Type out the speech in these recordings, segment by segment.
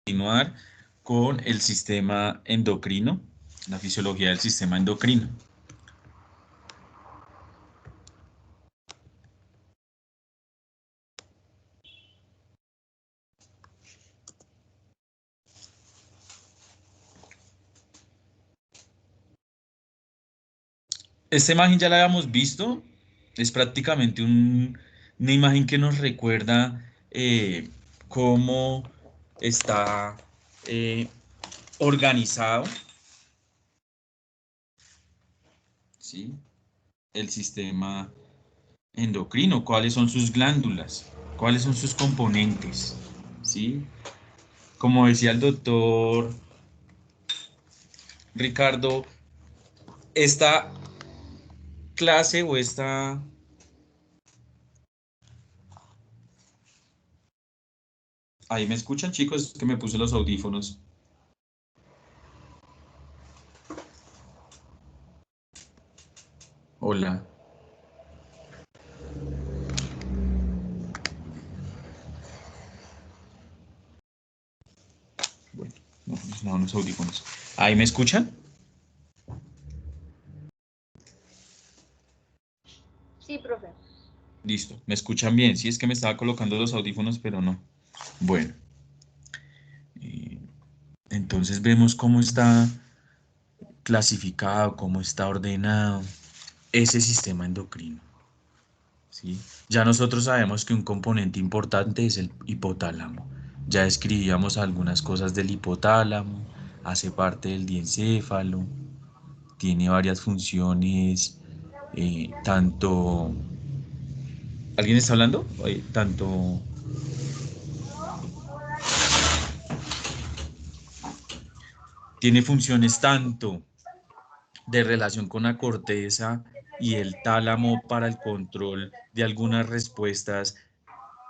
continuar con el sistema endocrino, la fisiología del sistema endocrino. Esta imagen ya la habíamos visto, es prácticamente una imagen que nos recuerda cómo está organizado, ¿sí? El sistema endocrino, cuáles son sus glándulas, cuáles son sus componentes, ¿sí? Como decía el doctor Ricardo, esta clase o esta... Ahí me escuchan, chicos, que me puse los audífonos. Hola. Bueno, no, los audífonos. Ahí me escuchan. Sí, profe. Listo, me escuchan bien. Sí, es que me estaba colocando los audífonos, pero no. Bueno, eh, entonces vemos cómo está clasificado, cómo está ordenado ese sistema endocrino. ¿Sí? Ya nosotros sabemos que un componente importante es el hipotálamo. Ya escribíamos algunas cosas del hipotálamo, hace parte del diencéfalo, tiene varias funciones, tanto... ¿Alguien está hablando? Tanto... Tiene funciones tanto de relación con la corteza y el tálamo para el control de algunas respuestas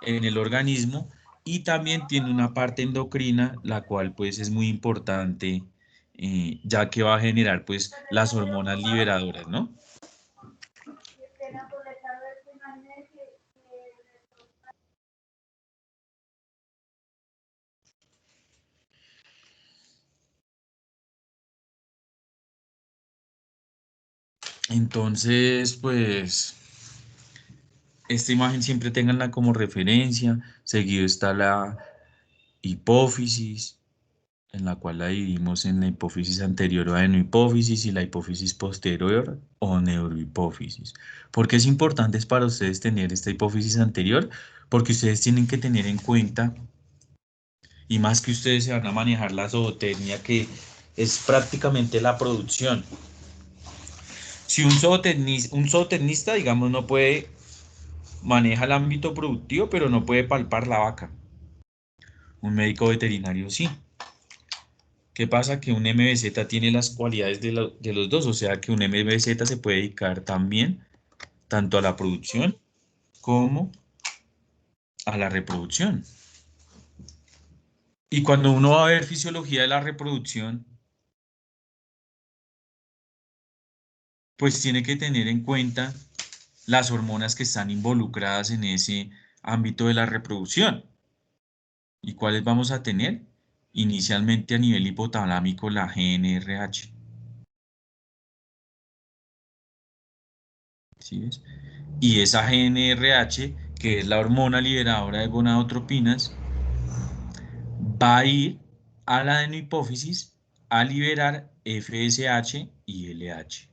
en el organismo, y también tiene una parte endocrina, la cual pues es muy importante, ya que va a generar pues las hormonas liberadoras, ¿no? Entonces, pues, esta imagen siempre ténganla como referencia. Seguido está la hipófisis, en la cual la dividimos en la hipófisis anterior o adenohipófisis y la hipófisis posterior o neurohipófisis. ¿Por qué es importante para ustedes tener esta hipófisis anterior? Porque ustedes tienen que tener en cuenta, y más que ustedes se van a manejar la zootecnia, que es prácticamente la producción. Si un zootecnista, digamos, no puede, maneja el ámbito productivo, pero no puede palpar la vaca. Un médico veterinario sí. ¿Qué pasa? Que un MBZ tiene las cualidades de los dos, o sea que un MBZ se puede dedicar también tanto a la producción como a la reproducción. Y cuando uno va a ver fisiología de la reproducción, pues tiene que tener en cuenta las hormonas que están involucradas en ese ámbito de la reproducción. ¿Y cuáles vamos a tener? Inicialmente a nivel hipotalámico la GNRH. ¿Sí ves? Y esa GNRH, que es la hormona liberadora de gonadotropinas, va a ir a la adenohipófisis a liberar FSH y LH.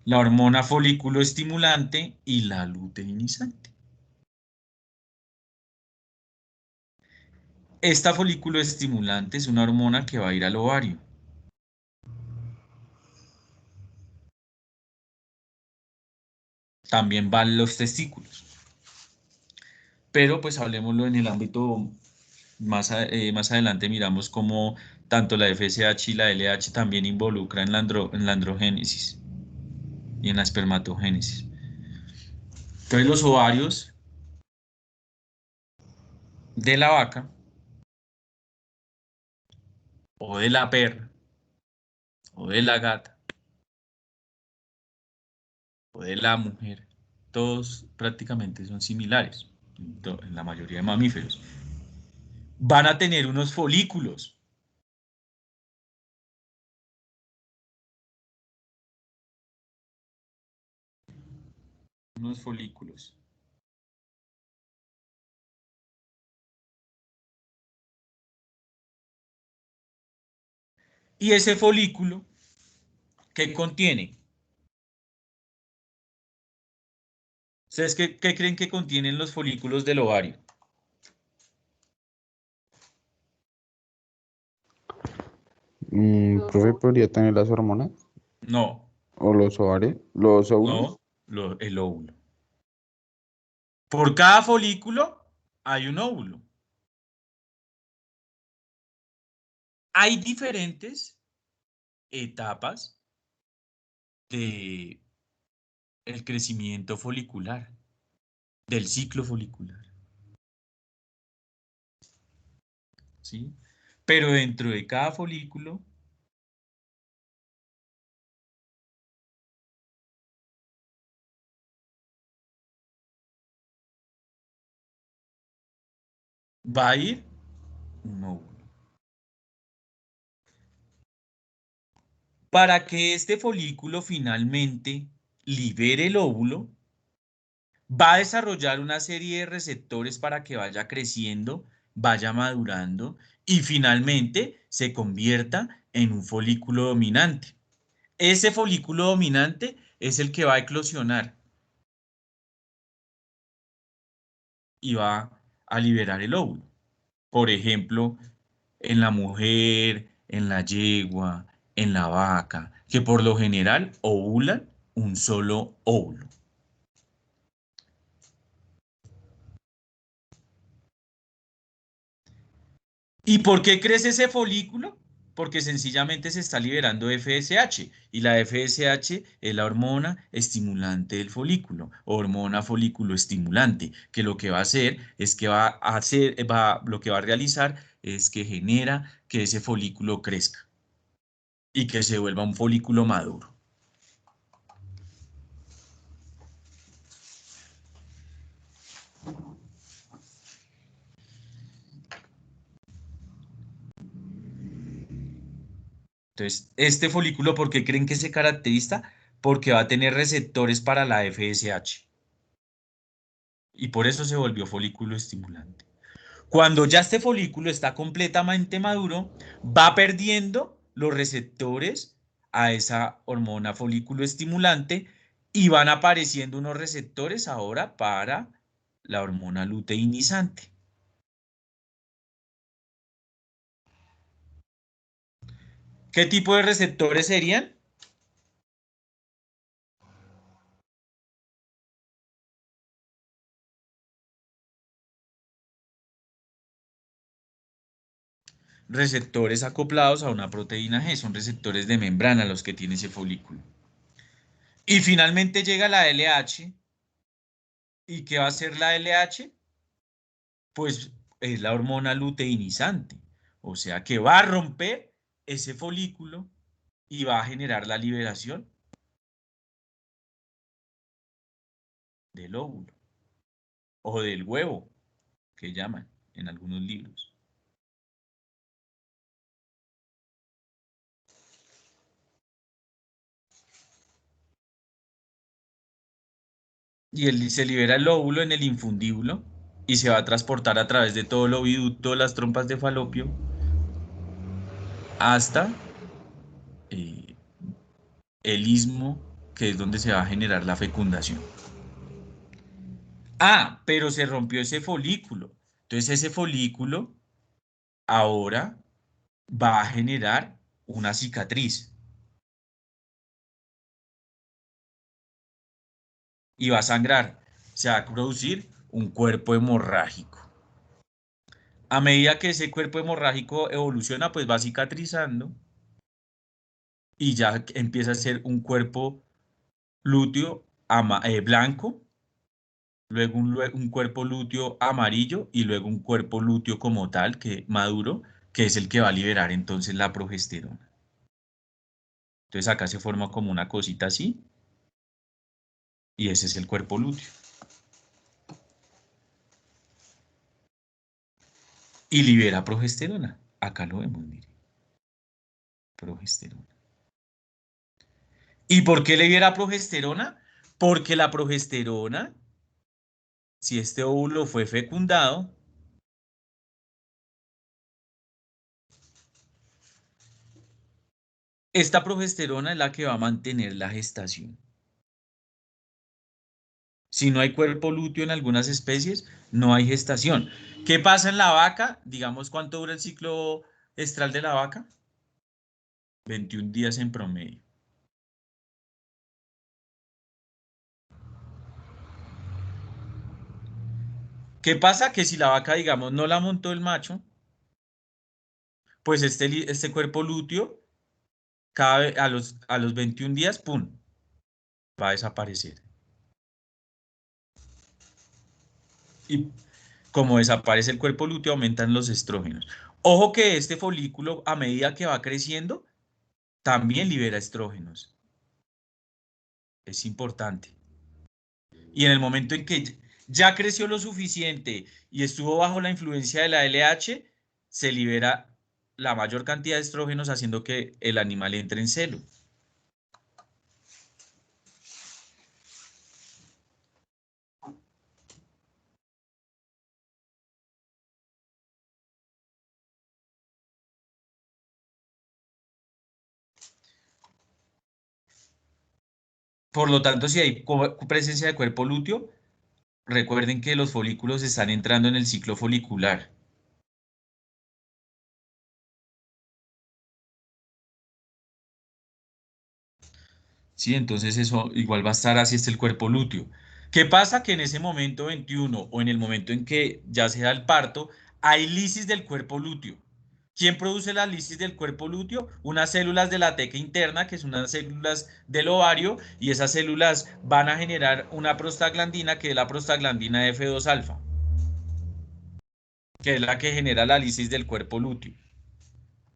La hormona folículo estimulante y la luteinizante. Esta folículo estimulante es una hormona que va a ir al ovario. También van los testículos. Pero pues hablemoslo en el ámbito más adelante, miramos cómo tanto la FSH y la LH también involucran en la androgénesis y en la espermatogénesis. Entonces los ovarios de la vaca o de la perra o de la gata o de la mujer todos prácticamente son similares en la mayoría de mamíferos. Van a tener unos folículos. Unos folículos. Y ese folículo, ¿qué contiene? ¿Ustedes qué creen que contienen los folículos del ovario? Profe, ¿podría tener las hormonas? No, ¿O los ovarios? ¿Los óvulos? no, el óvulo. Por cada folículo hay un óvulo. Hay diferentes etapas de el crecimiento folicular, del ciclo folicular, ¿sí? Pero dentro de cada folículo va a ir un óvulo. Para que este folículo finalmente libere el óvulo, va a desarrollar una serie de receptores para que vaya creciendo, vaya madurando y finalmente se convierta en un folículo dominante. Ese folículo dominante es el que va a eclosionar y va a liberar el óvulo. Por ejemplo, en la mujer, en la yegua, en la vaca, que por lo general ovulan un solo óvulo. ¿Y por qué crece ese folículo? Porque sencillamente se está liberando FSH y la FSH es la hormona estimulante del folículo, hormona folículo estimulante, que lo que va a hacer es que lo que va a realizar es que genera que ese folículo crezca y que se vuelva un folículo maduro. Entonces, este folículo, ¿por qué creen que se caracteriza? Porque va a tener receptores para la FSH y por eso se volvió folículo estimulante. Cuando ya este folículo está completamente maduro, va perdiendo los receptores a esa hormona folículo estimulante y van apareciendo unos receptores ahora para la hormona luteinizante. ¿Qué tipo de receptores serían? Receptores acoplados a una proteína G, son receptores de membrana los que tiene ese folículo. Y finalmente llega la LH. ¿Y qué va a hacer la LH? Pues es la hormona luteinizante. O sea que va a romper ese folículo y va a generar la liberación del óvulo o del huevo, que llaman en algunos libros. Y se libera el óvulo en el infundíbulo y se va a transportar a través de todo el oviducto, las trompas de falopio, hasta eh, el istmo, que es donde se va a generar la fecundación. Ah, pero se rompió ese folículo. Entonces ese folículo ahora va a generar una cicatriz y va a sangrar. Se va a producir un cuerpo hemorrágico. A medida que ese cuerpo hemorrágico evoluciona, pues va cicatrizando y ya empieza a ser un cuerpo lúteo blanco, luego un cuerpo lúteo amarillo y luego un cuerpo lúteo como tal, que maduro, que es el que va a liberar entonces la progesterona. Entonces acá se forma como una cosita así Y ese es el cuerpo lúteo. Y libera progesterona. Acá lo vemos, mire. Progesterona. ¿Y por qué libera progesterona? Porque la progesterona, si este óvulo fue fecundado, esta progesterona es la que va a mantener la gestación. Si no hay cuerpo lúteo en algunas especies, no hay gestación. ¿Qué pasa en la vaca? Digamos, ¿cuánto dura el ciclo estral de la vaca? 21 días en promedio. ¿Qué pasa? Que si la vaca, digamos, no la montó el macho, pues este cuerpo lúteo, a los 21 días, ¡pum!, va a desaparecer. Y como desaparece el cuerpo lúteo, aumentan los estrógenos. Ojo que este folículo, a medida que va creciendo, también libera estrógenos. Es importante. Y en el momento en que ya creció lo suficiente y estuvo bajo la influencia de la LH, se libera la mayor cantidad de estrógenos, haciendo que el animal entre en celo. Por lo tanto, si hay presencia de cuerpo lúteo, recuerden que los folículos están entrando en el ciclo folicular. ¿Sí? Entonces eso igual va a estar así, el cuerpo lúteo. ¿Qué pasa? Que en ese momento 21 o en el momento en que ya se da el parto, hay lisis del cuerpo lúteo. ¿Quién produce la lisis del cuerpo lúteo? Unas células de la teca interna, que son unas células del ovario, y esas células van a generar una prostaglandina, que es la prostaglandina F2 alfa, que es la que genera la lisis del cuerpo lúteo.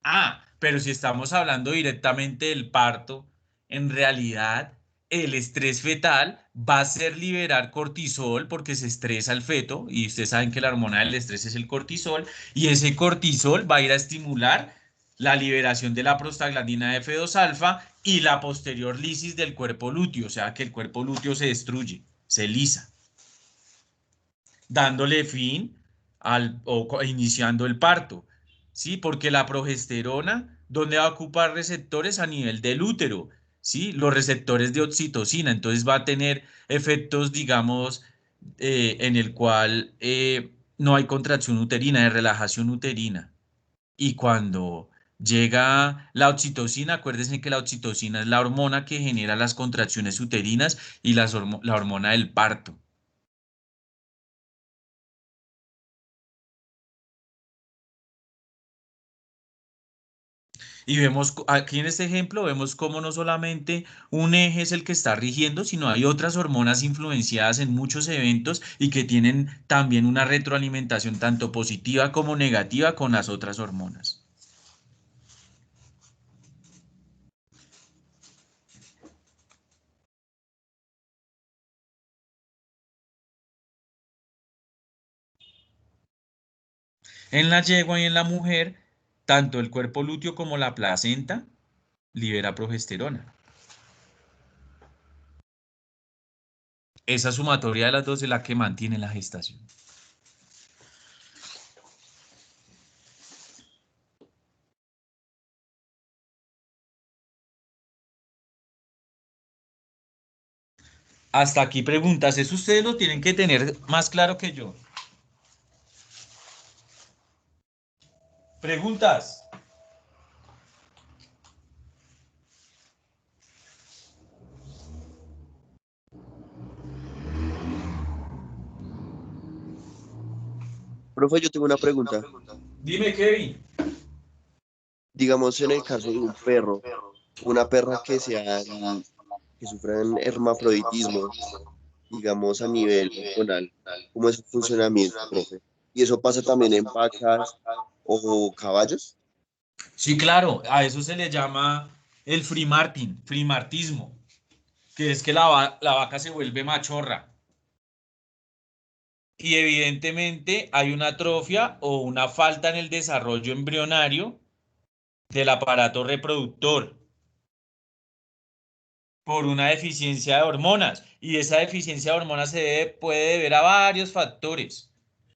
Ah, pero si estamos hablando directamente del parto, en realidad el estrés fetal va a ser liberar cortisol porque se estresa el feto y ustedes saben que la hormona del estrés es el cortisol, y ese cortisol va a ir a estimular la liberación de la prostaglandina F2 alfa y la posterior lisis del cuerpo lúteo, o sea que el cuerpo lúteo se destruye, se lisa, dándole fin o iniciando el parto, ¿sí? Porque la progesterona, ¿dónde va a ocupar receptores? A nivel del útero, ¿sí? Los receptores de oxitocina, entonces va a tener efectos, digamos, en el cual no hay contracción uterina, de relajación uterina. Y cuando llega la oxitocina, acuérdense que la oxitocina es la hormona que genera las contracciones uterinas y la hormona del parto. Y vemos aquí en este ejemplo, vemos cómo no solamente un eje es el que está rigiendo, sino hay otras hormonas influenciadas en muchos eventos y que tienen también una retroalimentación tanto positiva como negativa con las otras hormonas. En la yegua y en la mujer, tanto el cuerpo lúteo como la placenta libera progesterona. Esa sumatoria de las dos es la que mantiene la gestación. Hasta aquí preguntas, eso ustedes lo tienen que tener más claro que yo. Preguntas. Profe, yo tengo una pregunta. Dime, Kevin. Digamos, en el caso de un perro, una perra que sufra un hermafroditismo, digamos, a nivel hormonal, ¿cómo es su funcionamiento, profe? ¿Y eso pasa también en vacas o caballos? Sí, claro, a eso se le llama el free martin, frimartismo. que es que la vaca se vuelve machorra. Y evidentemente hay una atrofia o una falta en el desarrollo embrionario del aparato reproductor por una deficiencia de hormonas. Y esa deficiencia de hormonas puede deber a varios factores,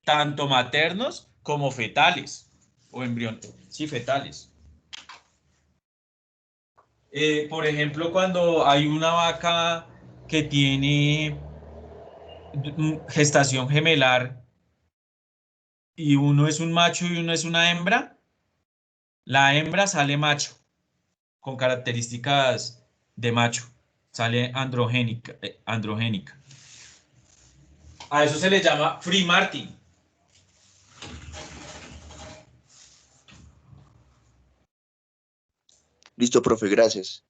tanto maternos como fetales, o embriones, sí, fetales. Por ejemplo, cuando hay una vaca que tiene gestación gemelar y uno es un macho y uno es una hembra, la hembra sale macho, con características de macho, sale androgénica. A eso se le llama free Martin. Listo, profe, gracias.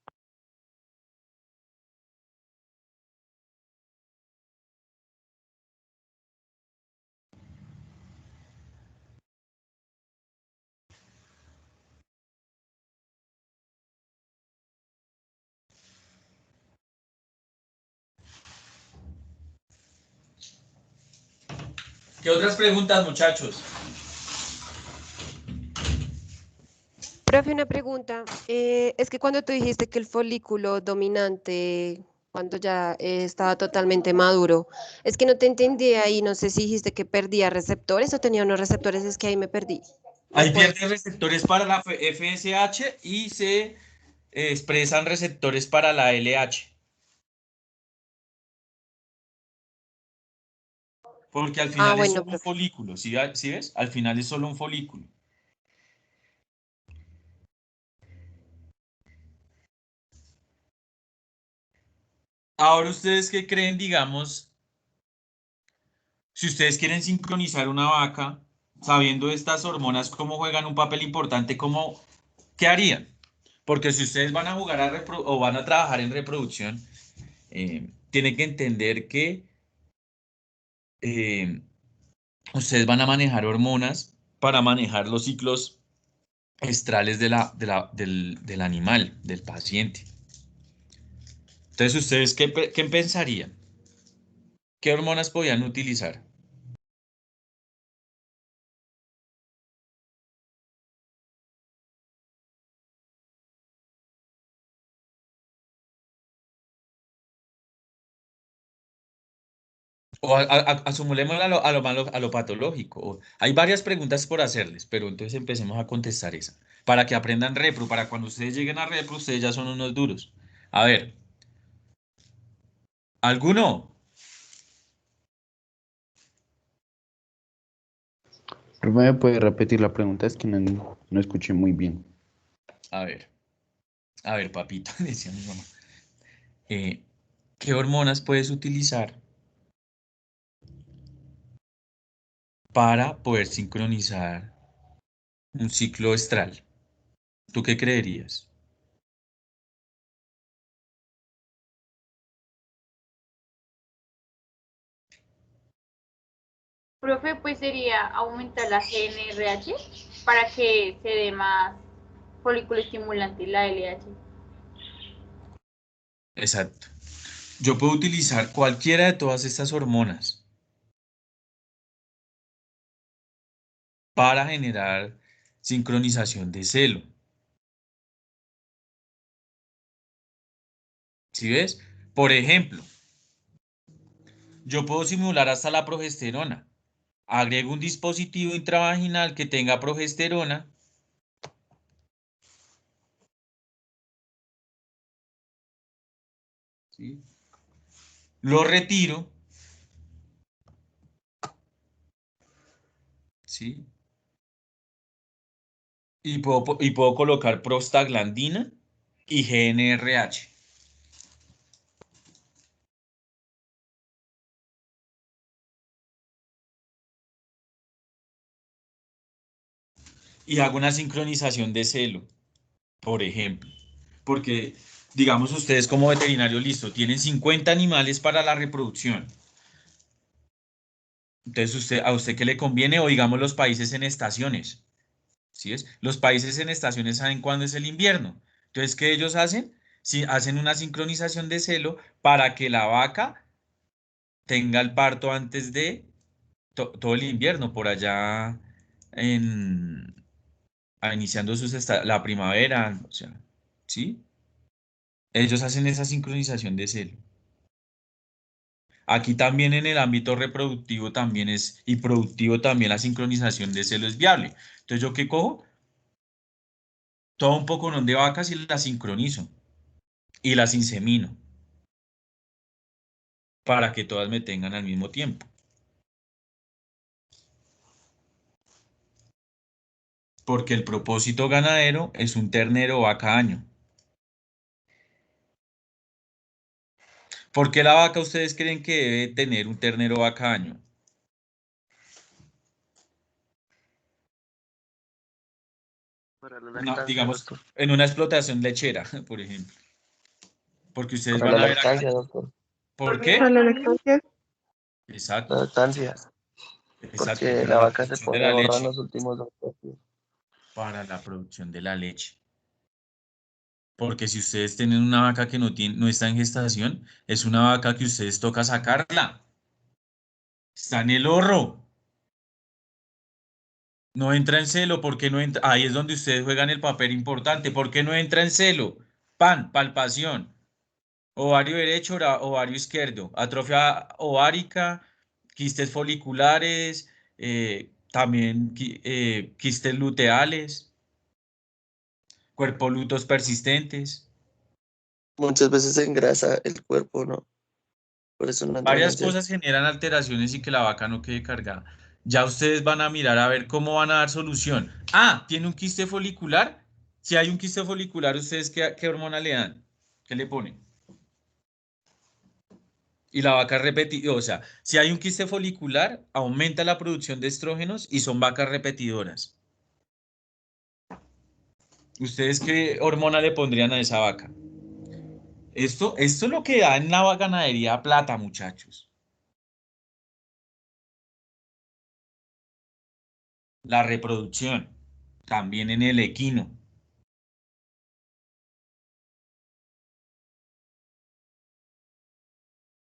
¿Qué otras preguntas, muchachos? Profe, una pregunta. Es que cuando tú dijiste que el folículo dominante, cuando ya estaba totalmente maduro, es que no te entendí ahí, no sé si dijiste que perdía receptores o tenía unos receptores, es que ahí me perdí. Hay pierde receptores para la FSH y se expresan receptores para la LH. Porque al final es bueno, solo un profe. folículo, ¿sí ves? Al final es solo un folículo. Ahora, ¿ustedes qué creen, digamos, si ustedes quieren sincronizar una vaca, sabiendo estas hormonas cómo juegan un papel importante, qué harían? Porque si ustedes van a jugar o van a trabajar en reproducción, tienen que entender que eh, ustedes van a manejar hormonas para manejar los ciclos estrales del animal, del paciente. Entonces, ¿ustedes qué pensarían? ¿Qué hormonas podían utilizar? O asumémoslo a lo patológico. Hay varias preguntas por hacerles, pero entonces empecemos a contestar esa. Para que aprendan repro, para cuando ustedes lleguen a repro, ustedes ya son unos duros. A ver, ¿alguno? Profe, ¿me puede repetir la pregunta? Es que no escuché muy bien. A ver, papito, decía mi mamá. Eh, ¿Qué hormonas puedes utilizar para poder sincronizar un ciclo estral? ¿Tú qué creerías? Profe, pues sería aumentar la GNRH para que se dé más folículo estimulante, la LH. Exacto. Yo puedo utilizar cualquiera de todas estas hormonas para generar sincronización de celo. ¿Sí ves? Por ejemplo, yo puedo simular hasta la progesterona. Agrego un dispositivo intravaginal que tenga progesterona. ¿Sí? Lo retiro. ¿Sí? Y puedo colocar prostaglandina y GNRH. Y hago una sincronización de celo, por ejemplo. Porque, digamos, ustedes como veterinario, listo, tienen 50 animales para la reproducción. Entonces, ¿a usted qué le conviene? O digamos los países en estaciones. ¿Sí es? Los países en estaciones saben cuándo es el invierno. Entonces, ¿qué ellos hacen? Si hacen una sincronización de celo para que la vaca tenga el parto antes de todo el invierno, por allá en, iniciando la primavera, o sea, ¿sí? Ellos hacen esa sincronización de celo. Aquí también en el ámbito reproductivo también y productivo también la sincronización de celo es viable. Entonces, ¿yo qué cojo? Todo un poco de vacas y las sincronizo y las insemino para que todas me tengan al mismo tiempo. Porque el propósito ganadero es un ternero vaca año. ¿Por qué la vaca ustedes creen que debe tener un ternero vaca año? Para la lactancia, Digamos, doctor. en una explotación lechera, por ejemplo. Porque ustedes Para van la a ver acá. lactancia, doctor. ¿Por Para qué? la lactancia, La Exacto, lactancia. exacto, Porque para la la vaca se producción de pone la gorda en leche. los últimos 2 meses. Para la producción de la leche. Porque si ustedes tienen una vaca que no está en gestación, es una vaca que ustedes toca sacarla. Está en el horro. No entra en celo, ¿por qué no entra? Ahí es donde ustedes juegan el papel importante. ¿Por qué no entra en celo? Palpación. Ovario derecho, ovario izquierdo. Atrofia ovárica, quistes foliculares, también quistes luteales, cuerpolutos persistentes. Muchas veces se engrasa el cuerpo, ¿no? Por eso no entran en Varias celo. cosas generan alteraciones y que la vaca no quede cargada. Ya ustedes van a mirar a ver cómo van a dar solución. Ah, ¿tiene un quiste folicular? Si hay un quiste folicular, ¿ustedes qué hormona le dan? ¿Qué le ponen? Y la vaca repetidora, o sea, si hay un quiste folicular, aumenta la producción de estrógenos y son vacas repetidoras. ¿Ustedes qué hormona le pondrían a esa vaca? Esto es lo que da en la ganadería plata, muchachos. La reproducción, también en el equino.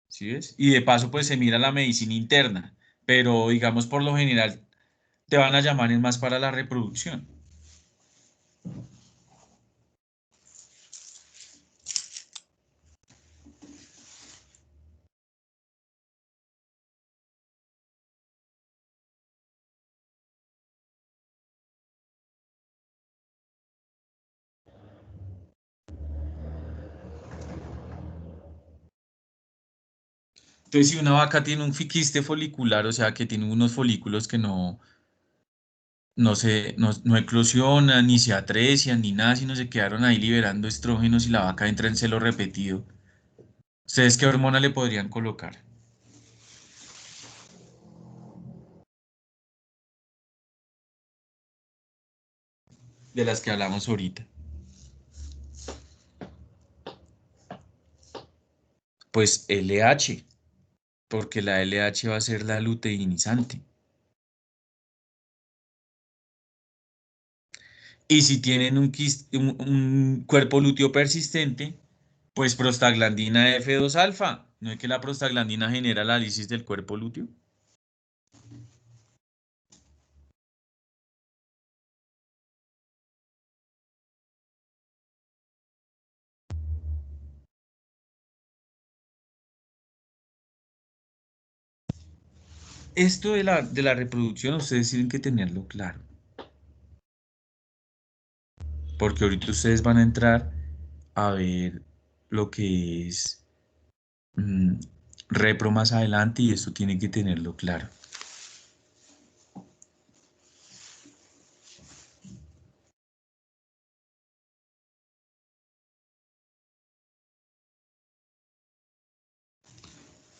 ¿Sí ves? Y de paso, pues se mira la medicina interna, pero digamos por lo general te van a llamar es más para la reproducción. Entonces, si una vaca tiene un quiste folicular, o sea, que tiene unos folículos que no eclosionan, ni se atrecian, ni nada, sino se quedaron ahí liberando estrógenos y la vaca entra en celo repetido, ¿ustedes qué hormona le podrían colocar? De las que hablamos ahorita. Pues LH, porque la LH va a ser la luteinizante. Y si tienen un cuerpo lúteo persistente, pues prostaglandina F2 alfa. ¿No es que la prostaglandina genera la lisis del cuerpo lúteo? Esto de la reproducción ustedes tienen que tenerlo claro. Porque ahorita ustedes van a entrar a ver lo que es mm, repro más adelante y esto tienen que tenerlo claro.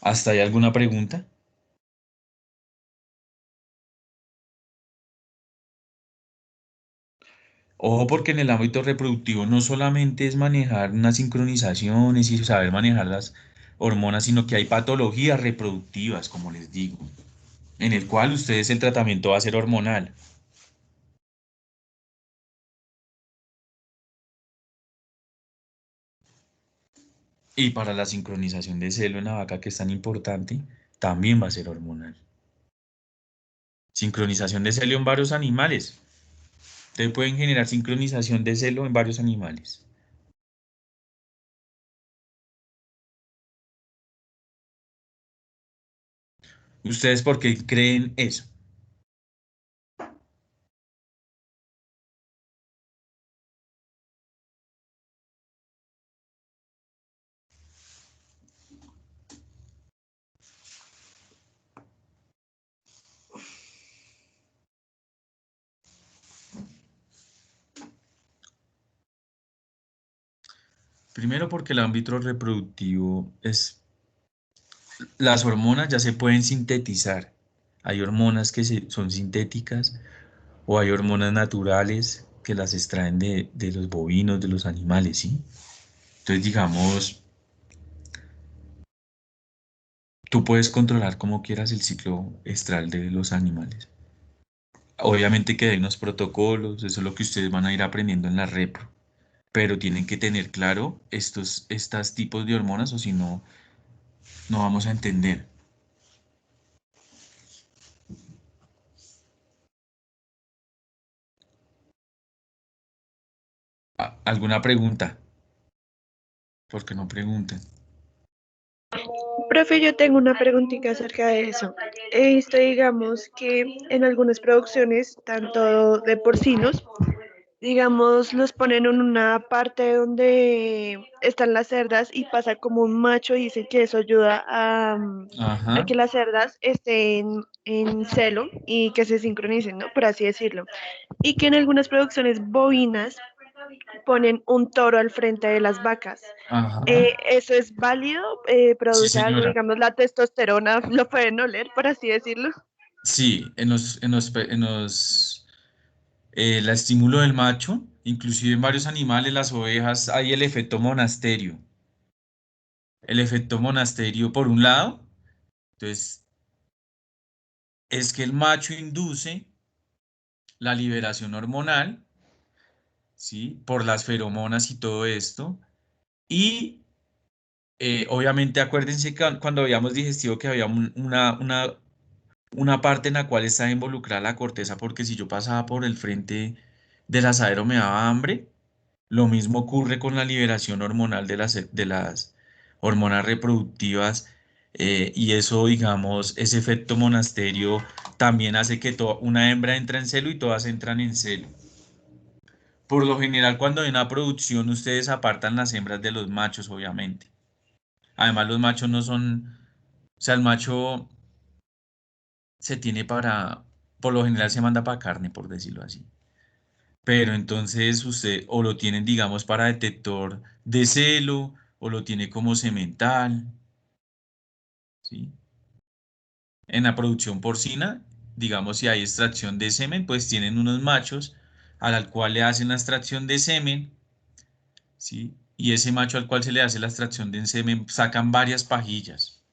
¿Hasta ahí alguna pregunta? Ojo, porque en el ámbito reproductivo no solamente es manejar unas sincronizaciones y saber manejar las hormonas, sino que hay patologías reproductivas, como les digo, en el cual ustedes el tratamiento va a ser hormonal. Y para la sincronización de celo en la vaca, que es tan importante, también va a ser hormonal. Sincronización de celo en varios animales. Ustedes pueden generar sincronización de celo en varios animales. ¿Ustedes por qué creen eso? Primero porque el ámbito reproductivo es... Las hormonas ya se pueden sintetizar. Hay hormonas que son sintéticas o hay hormonas naturales que las extraen de los bovinos, de los animales, ¿sí? Entonces, digamos, tú puedes controlar como quieras el ciclo estral de los animales. Obviamente que hay unos protocolos, eso es lo que ustedes van a ir aprendiendo en la repro, pero tienen que tener claro estos tipos de hormonas o si no, no vamos a entender. ¿Alguna pregunta? ¿Por qué no preguntan? Profe, yo tengo una preguntita acerca de eso. He visto, digamos, que en algunas producciones, tanto de porcinos, digamos, los ponen en una parte donde están las cerdas y pasa como un macho y dicen que eso ayuda a Ajá, que las cerdas estén en celo y que se sincronicen, ¿no? Por así decirlo. Y que en algunas producciones bovinas ponen un toro al frente de las vacas. ajá. ¿Eso es válido? Sí, ¿Produce algo, señora. digamos, la testosterona, lo pueden oler, por así decirlo? Sí, la estímulo del macho, inclusive en varios animales, las ovejas, hay el efecto monasterio. El efecto monasterio, por un lado, entonces, es que el macho induce la liberación hormonal, ¿sí? Por las feromonas y todo esto. Y obviamente acuérdense que cuando habíamos digestivo que había una parte en la cual está involucrada la corteza, porque si yo pasaba por el frente del asadero me daba hambre. Lo mismo ocurre con la liberación hormonal de las hormonas reproductivas y eso, digamos, ese efecto monasterio también hace que una hembra entre en celo y todas entran en celo. Por lo general, cuando hay una producción, ustedes apartan las hembras de los machos, obviamente. Además, los machos no son, o sea, el macho se tiene por lo general se manda para carne, por decirlo así. Pero entonces usted o lo tienen, digamos, para detector de celo o lo tiene como semental, ¿sí? En la producción porcina, digamos, si hay extracción de semen, pues tienen unos machos al cual le hacen la extracción de semen, ¿sí? Y ese macho al cual se le hace la extracción de semen sacan varias pajillas,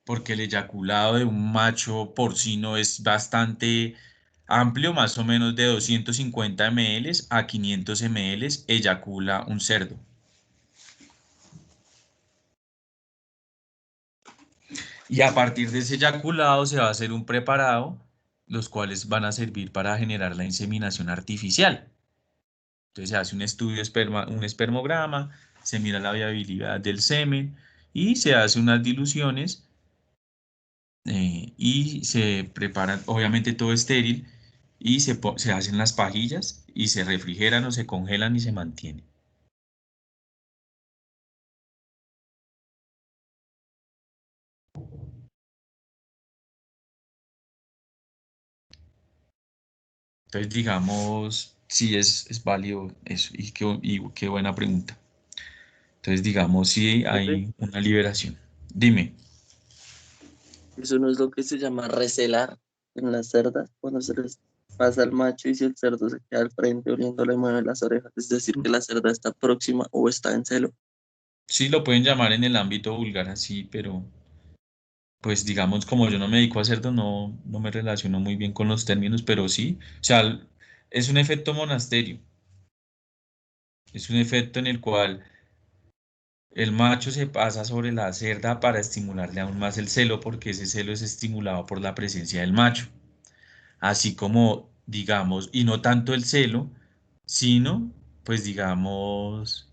porque el eyaculado de un macho porcino es bastante amplio, más o menos de 250 ml a 500 ml eyacula un cerdo. Y a partir de ese eyaculado se va a hacer un preparado, los cuales van a servir para generar la inseminación artificial. Entonces se hace un estudio, un espermograma, se mira la viabilidad del semen y se hace unas diluciones y se preparan, obviamente todo estéril, y se hacen las pajillas y se refrigeran o se congelan y se mantienen. Entonces, digamos, sí es válido eso y qué buena pregunta. Entonces, digamos, sí Profe, hay una liberación. Dime. eso no es lo que se llama recelar en las cerdas, cuando se les pasa al macho y si el cerdo se queda al frente oliéndole y mueve las orejas, es decir, que la cerda está próxima o está en celo. Sí lo pueden llamar en el ámbito vulgar así, pero pues digamos, como yo no me dedico a cerdo, no me relaciono muy bien con los términos, pero sí, o sea, es un efecto monasterio, es un efecto en el cual El macho se pasa sobre la cerda para estimularle aún más el celo, porque ese celo es estimulado por la presencia del macho. Así como, digamos, y no tanto el celo, sino, pues digamos,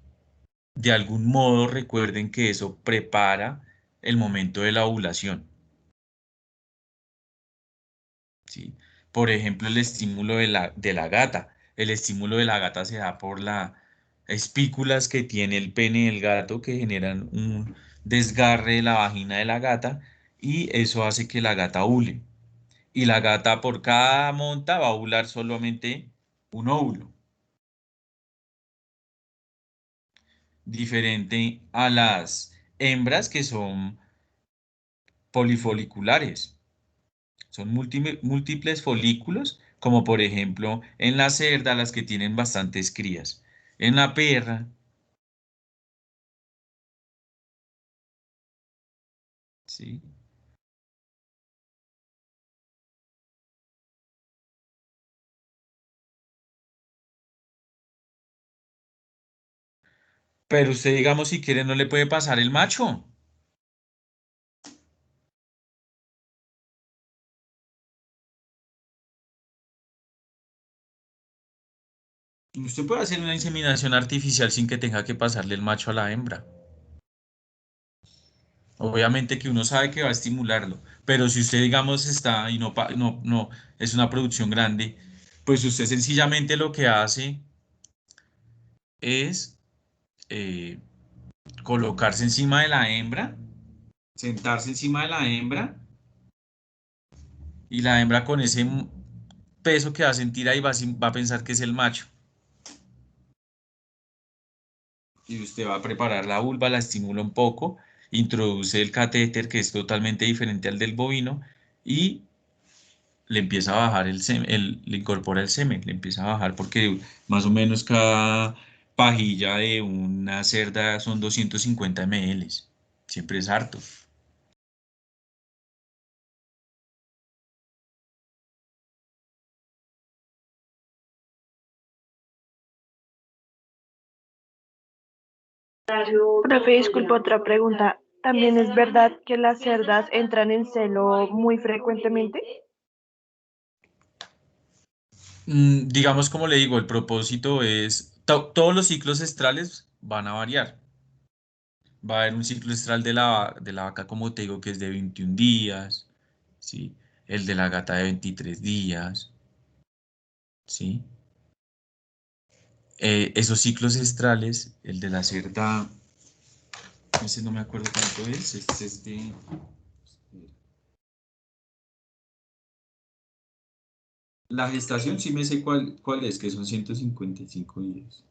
de algún modo recuerden que eso prepara el momento de la ovulación, ¿sí? Por ejemplo, el estímulo de la gata. El estímulo de la gata se da por las espículas que tiene el pene del gato que generan un desgarre de la vagina de la gata y eso hace que la gata ovule. Y la gata por cada monta va a ovular solamente un óvulo, diferente a las hembras que son polifoliculares. Son múltiples folículos, como por ejemplo en la cerda, las que tienen bastantes crías. En la perra, ¿sí? Pero usted, digamos, si quiere, no le puede pasar el macho. Usted puede hacer una inseminación artificial sin que tenga que pasarle el macho a la hembra. Obviamente que uno sabe que va a estimularlo, pero si usted, digamos, está y no es una producción grande, pues usted sencillamente lo que hace es eh, colocarse encima de la hembra, sentarse encima de la hembra y la hembra con ese peso que va a sentir ahí va a pensar que es el macho. Y usted va a preparar la vulva, la estimula un poco, introduce el catéter que es totalmente diferente al del bovino y le empieza a bajar el semen, le incorpora el semen, le empieza a bajar porque más o menos cada pajilla de una cerda son 250 ml. Siempre es harto. Profe, disculpa, otra pregunta. ¿También es verdad que las cerdas entran en celo muy frecuentemente? Digamos, como le digo, el propósito es, todos los ciclos estrales van a variar. Va a haber un ciclo estral de la vaca, como te digo, que es de 21 días, ¿sí? El de la gata de 23 días, ¿sí? Esos ciclos estrales, el de la cerda, ese no me acuerdo cuánto es, este es de... La gestación sí me sé cuál es, que son 155 días.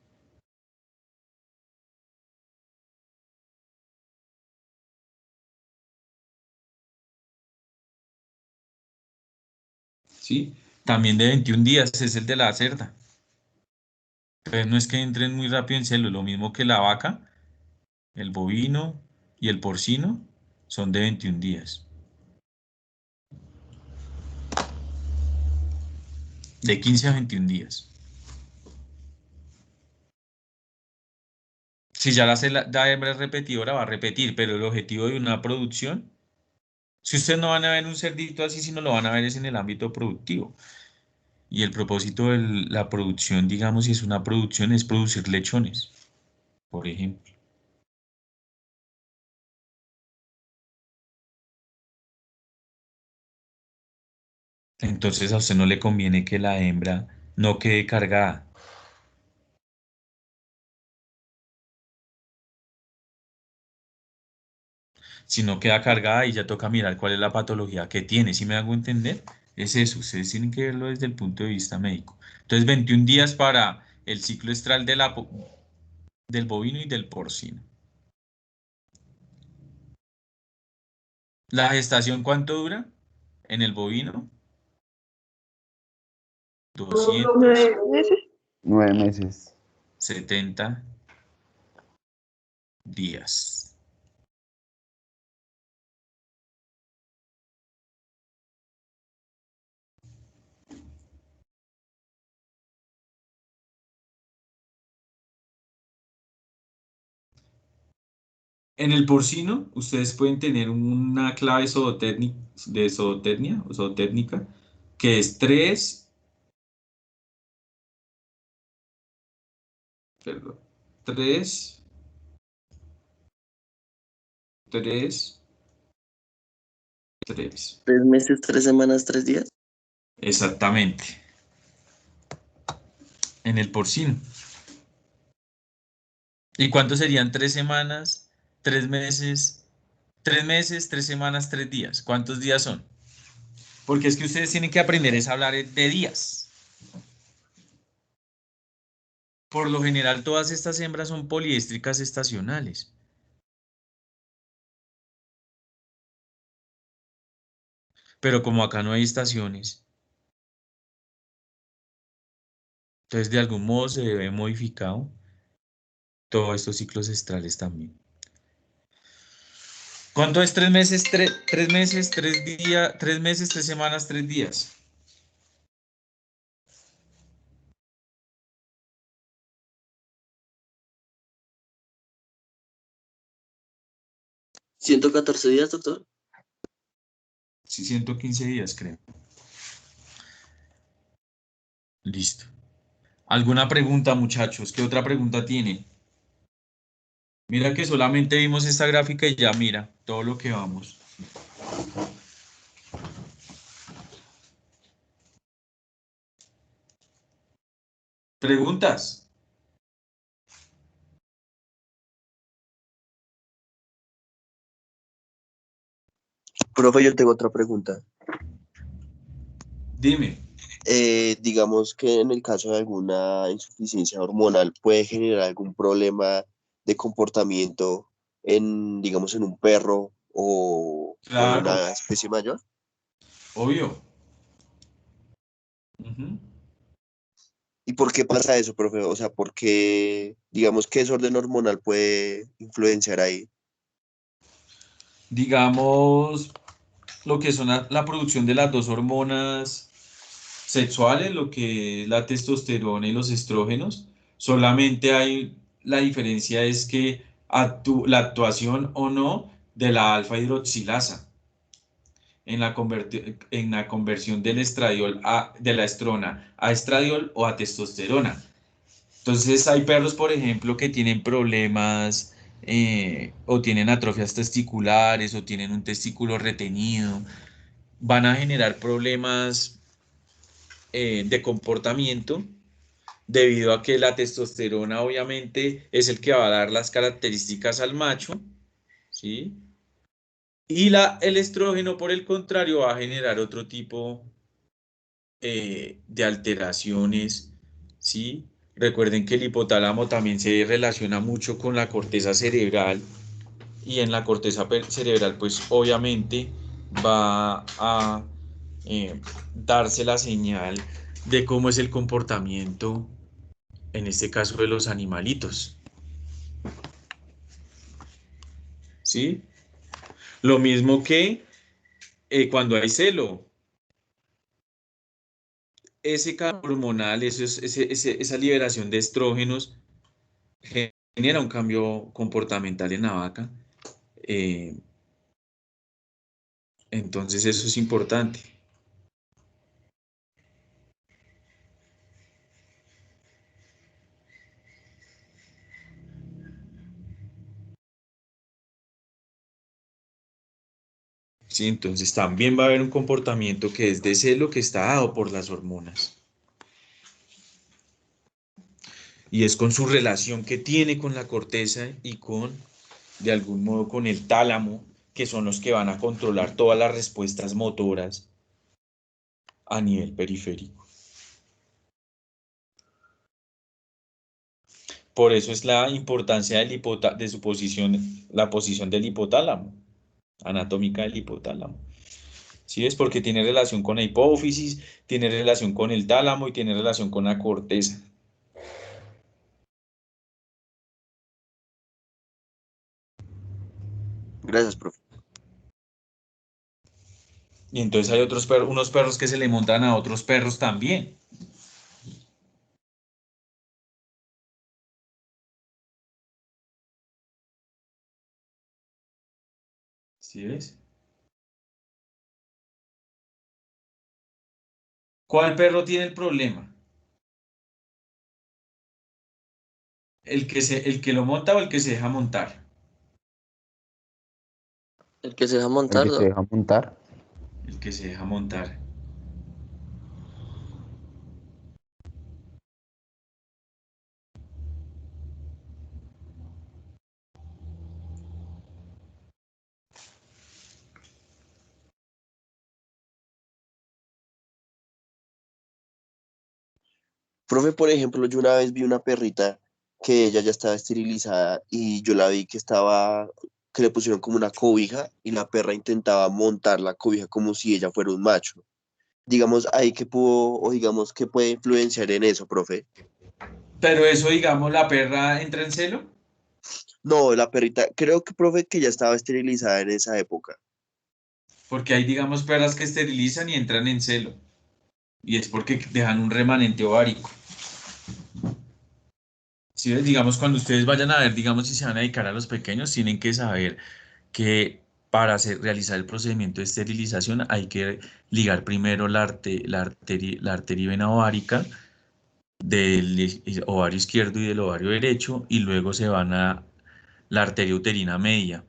¿Sí? También de 21 días es el de la cerda. Pero no es que entren muy rápido en celo, lo mismo que la vaca, el bovino y el porcino son de 21 días. De 15 a 21 días. Si ya la hembra es repetidora, va a repetir, pero el objetivo de una producción, si ustedes no van a ver un cerdito así, sino lo van a ver es en el ámbito productivo. Y el propósito de la producción, digamos, si es una producción, es producir lechones, por ejemplo. Entonces a usted no le conviene que la hembra no quede cargada. Si no queda cargada y ya toca mirar cuál es la patología que tiene. ¿Si me hago entender? Es eso, ustedes tienen que verlo desde el punto de vista médico. Entonces, 21 días para el ciclo estral del bovino y del porcino. ¿La gestación cuánto dura? En el bovino, 270 ¿9 meses? 9 meses. días. En el porcino, ustedes pueden tener una clave de zootecnia o zootécnica, que es 3, perdón, 3, 3, 3. 3 meses, 3 semanas, 3 días. Exactamente, en el porcino. ¿Y cuánto serían 3 semanas, 3 meses, 3 meses, 3 semanas, 3 días? ¿Cuántos días son? Porque es que ustedes tienen que aprender es a hablar de días. Por lo general, todas estas hembras son poliéstricas estacionales. Pero como acá no hay estaciones, entonces de algún modo se debe modificado todos estos ciclos estrales también. ¿Cuánto es 3 meses, 3 meses, 3 días, 3 meses, 3 semanas, 3 días? ¿114 días, doctor? Sí, 115 días, creo. Listo. ¿Alguna pregunta, muchachos? ¿Qué otra pregunta tiene? Mira que solamente vimos esta gráfica y ya mira todo lo que vamos. ¿Preguntas? Profe, yo tengo otra pregunta. Dime. Digamos que en el caso de alguna insuficiencia hormonal puede generar algún problema de comportamiento en, digamos, en un perro o en Claro, una especie mayor. obvio. Ujú. ¿Y por qué pasa eso, profe? O sea, ¿por qué, digamos, qué desorden hormonal puede influenciar ahí? Digamos, lo que son la producción de las dos hormonas sexuales, lo que es la testosterona y los estrógenos, solamente hay, la diferencia es que la actuación o no de la alfa hidroxilasa en la conversión del estradiol de la estrona a estradiol o a testosterona. Entonces hay perros, por ejemplo, que tienen problemas o tienen atrofias testiculares o tienen un testículo retenido, van a generar problemas de comportamiento debido a que la testosterona obviamente es el que va a dar las características al macho, ¿sí? Y el estrógeno, por el contrario, va a generar otro tipo de alteraciones, ¿sí? Recuerden que el hipotálamo también se relaciona mucho con la corteza cerebral y en la corteza cerebral, pues obviamente va a darse la señal de cómo es el comportamiento, en este caso de los animalitos, ¿sí? Lo mismo que cuando hay celo, ese cambio hormonal, esa liberación de estrógenos genera un cambio comportamental en la vaca. eh, entonces eso es importante. ¿Sí? Entonces también va a haber un comportamiento que es de celo que está dado por las hormonas. Y es con su relación que tiene con la corteza y de algún modo, con el tálamo, que son los que van a controlar todas las respuestas motoras a nivel periférico. Por eso es la importancia de su posición, la posición del hipotálamo, anatómica del hipotálamo. ¿Sí es? Porque tiene relación con la hipófisis, tiene relación con el tálamo y tiene relación con la corteza. Gracias, profe. Y entonces hay unos perros que se le montan a otros perros también. ¿Sí ves? ¿Cuál perro tiene el problema? ¿El que lo monta o el que se deja montar? El que se deja El montar, que se ¿no? deja montar. El que se deja montar. Profe, por ejemplo, yo una vez vi una perrita que ella ya estaba esterilizada y yo la vi que le pusieron como una cobija y la perra intentaba montar la cobija como si ella fuera un macho. Digamos, ahí que pudo, o digamos, que puede influenciar en eso, profe. Pero eso, digamos, la perra entra en celo, No, la perrita, creo que, profe, que ya estaba esterilizada en esa época. porque hay, digamos, perras que esterilizan y entran en celo. Y es porque dejan un remanente ovárico. Si ves, digamos, cuando ustedes vayan a ver, digamos, si se van a dedicar a los pequeños, tienen que saber que para realizar el procedimiento de esterilización hay que ligar primero la arteria y vena ovárica del ovario izquierdo y del ovario derecho y luego se van a la arteria uterina media,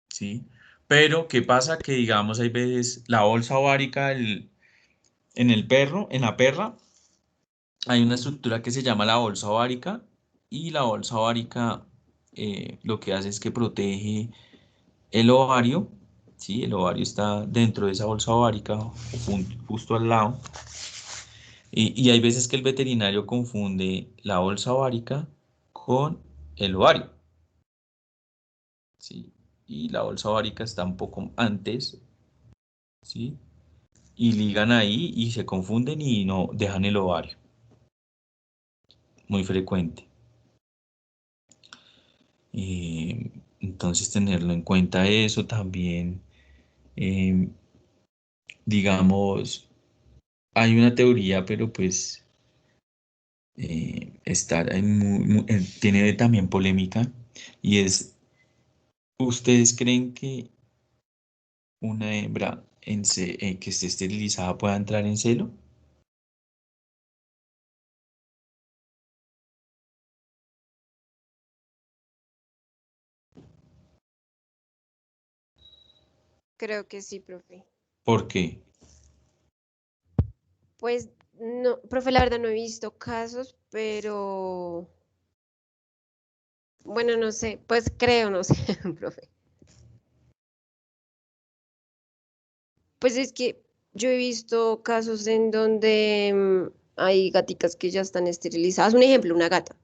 ¿sí? Pero, ¿qué pasa? Que, digamos, hay veces la bolsa ovárica en el perro, en la perra, hay una estructura que se llama la bolsa ovárica y la bolsa ovárica lo que hace es que protege el ovario, ¿sí? El ovario está dentro de esa bolsa ovárica, justo al lado. Y hay veces que el veterinario confunde la bolsa ovárica con el ovario, ¿sí? Y la bolsa ovárica está un poco antes, ¿sí? Y ligan ahí y se confunden y no dejan el ovario. Muy frecuente. Entonces tenerlo en cuenta eso también. eh, digamos, hay una teoría, pero pues tiene también polémica y es, ¿ustedes creen que una hembra que esté esterilizada pueda entrar en celo? Creo que sí, profe. ¿Por qué? Pues no, profe, la verdad no he visto casos, pero bueno, no sé, pues creo, no sé, profe. Pues es que yo he visto casos en donde hay gaticas que ya están esterilizadas. Un ejemplo, una gata.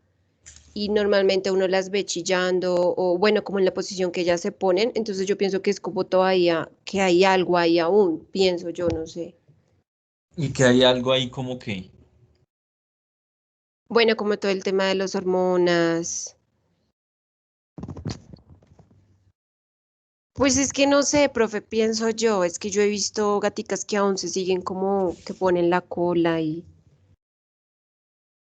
Y normalmente uno las ve chillando o bueno, como en la posición que ellas se ponen. Entonces yo pienso que es como todavía, que hay algo ahí aún, pienso yo, no sé. Y que hay algo ahí como que, Bueno, como todo el tema de las hormonas. Pues es que no sé, profe, pienso yo, es que yo he visto gaticas que aún se siguen como que ponen la cola y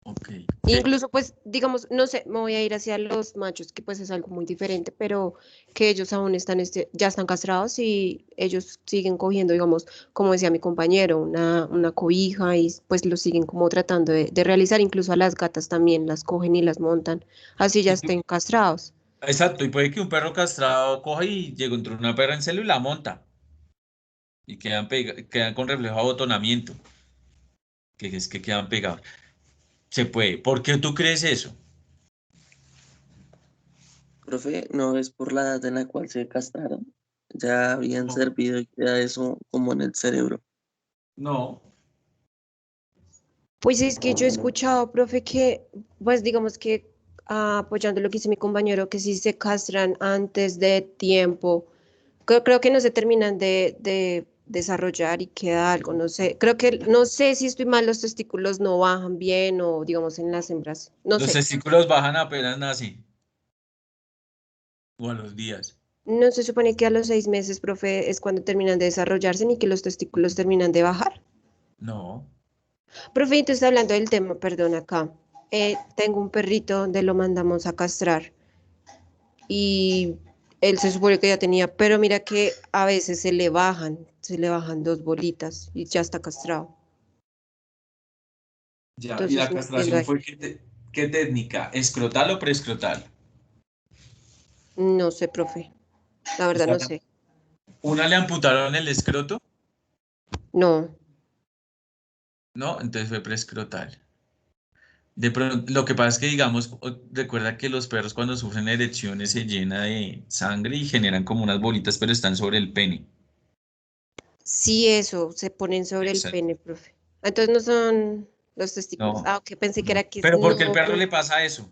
ok. incluso pues digamos, no sé, me voy a ir hacia los machos, que pues es algo muy diferente, pero que ellos aún están ya están castrados y ellos siguen cogiendo, digamos, como decía mi compañero, una cobija y pues lo siguen como tratando de realizar, incluso a las gatas también las cogen y las montan, así ya Y tú- estén castrados. exacto, y puede que un perro castrado coja y llegue entre una perra en celo y la monta. Y quedan con reflejo de abotonamiento, que es que quedan pegados. Se puede. ¿Por qué tú crees eso? Profe, no es por la edad en la cual se castraron. Ya habían servido y queda eso como en el cerebro. No. Pues es que yo he escuchado, profe, que, pues digamos que apoyando lo que dice mi compañero, que si se castran antes de tiempo, creo que no se terminan de desarrollar y queda algo, no sé. Creo que, no sé si estoy mal, los testículos no bajan bien o digamos en las hembras, no Los sé. testículos bajan apenas nacen o a los días. No se supone que a los 6 meses, profe, es cuando terminan de desarrollarse ni que los testículos terminan de bajar. No. Profe, entonces hablando del tema, perdón, acá. Tengo un perrito donde lo mandamos a castrar. Y Él se supone que ya tenía, pero mira que a veces se le bajan 2 bolitas y ya está castrado. Ya, y Entonces la no entiendo castración ahí. fue ¿qué técnica? ¿Escrotal o preescrotal? No sé, profe. La O verdad sea, no sé. una le amputaron el escroto, No. ¿no? Entonces fue preescrotal. De pronto, lo que pasa es que, digamos, recuerda que los perros cuando sufren erecciones se llena de sangre y generan como unas bolitas, pero están sobre el pene. Sí, eso, se ponen sobre el Exacto. pene, profe. Entonces no son los testículos. No, Ah, ok, pensé que no. era que Pero no. porque al perro le pasa eso.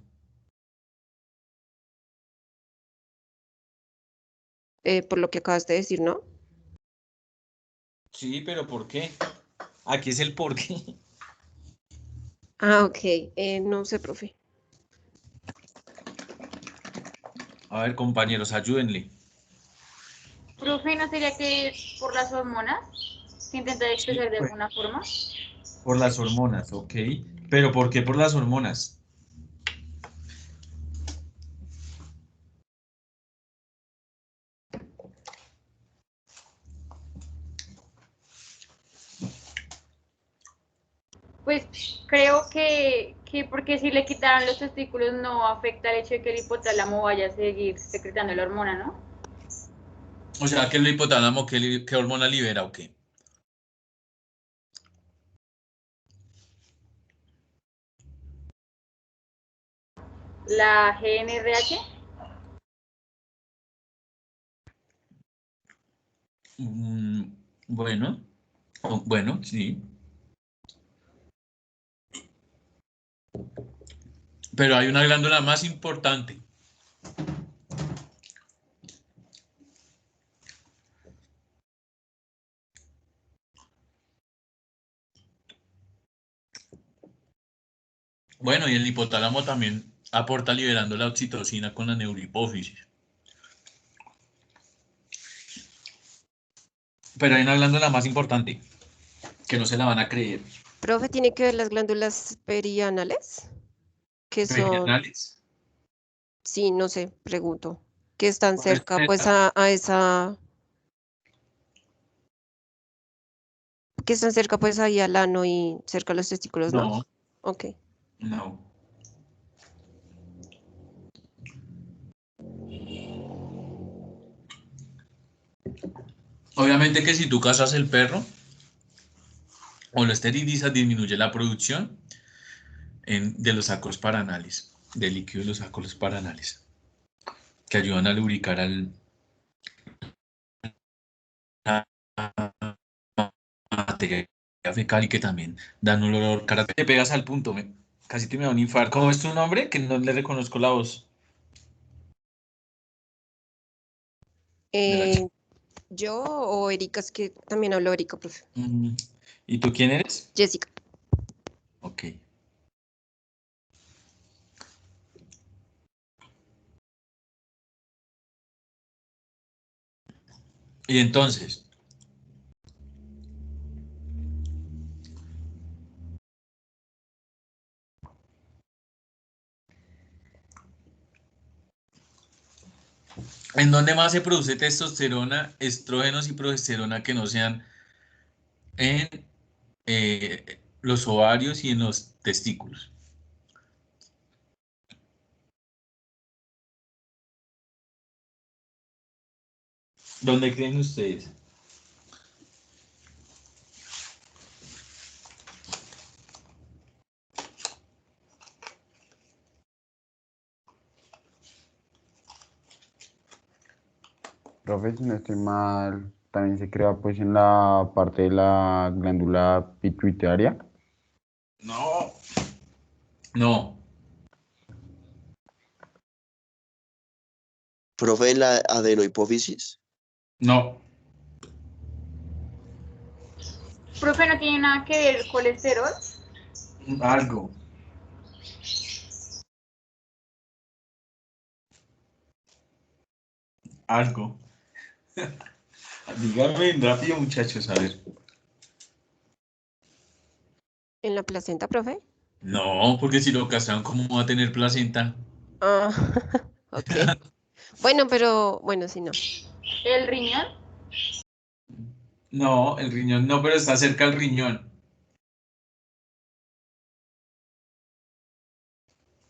Por lo que acabas de decir, ¿no? Sí, pero ¿por qué? Aquí es el por qué. Ah, ok. No sé, profe. A ver, compañeros, ayúdenle. Profe, ¿no sería que es por las hormonas? ¿Se intenta Sí, expresar de pues, alguna forma? por las hormonas, ok. Pero ¿por qué por las hormonas? Pues creo que porque si le quitaron los testículos no afecta el hecho de que el hipotálamo vaya a seguir secretando la hormona, ¿no? O sea, que el hipotálamo, ¿qué hormona libera o qué? La GNRH. Mm, bueno, bueno, sí. Pero hay una glándula más importante. Bueno, y el hipotálamo también aporta liberando la oxitocina con la neurohipófisis. Pero hay una glándula más importante, que no se la van a creer. Profe, ¿tiene que ver las glándulas perianales? Que son, Perianales. sí, no sé, pregunto. Que están ¿Cuáles cerca, son pues, esas? a esa, que están cerca, pues, ahí al ano y cerca a los testículos, ¿no? No, Ok. no. Obviamente que si tú cazas el perro o lo esterilizas, disminuye la producción de los sacos paranales, del líquido de los sacos paranales, que ayudan a lubricar al materia fecal y que también dan un olor característico. Te pegas al punto, casi te me da un infarto. ¿Cómo es tu nombre? Que no le reconozco la voz de la chica. Eh, yo o Erika, es que también hablo Erika, profe. Mm, ¿Y tú quién eres? Jessica. Ok. Y entonces, ¿en dónde más se produce testosterona, estrógenos y progesterona que no sean en los ovarios y en los testículos? ¿Dónde creen ustedes? Profe, si no estoy mal, también se crea pues en la parte de la glándula pituitaria. No, no, Profe, en la adenohipófisis. no, Profe, ¿no tiene nada que ver el colesterol? algo, algo. Díganme rápido, muchachos, a ver. ¿En la placenta, profe? No, porque si lo castraron, ¿cómo va a tener placenta? Ah, ok. Bueno, pero bueno, sí, no. ¿El riñón? No, el riñón no, pero está cerca el riñón.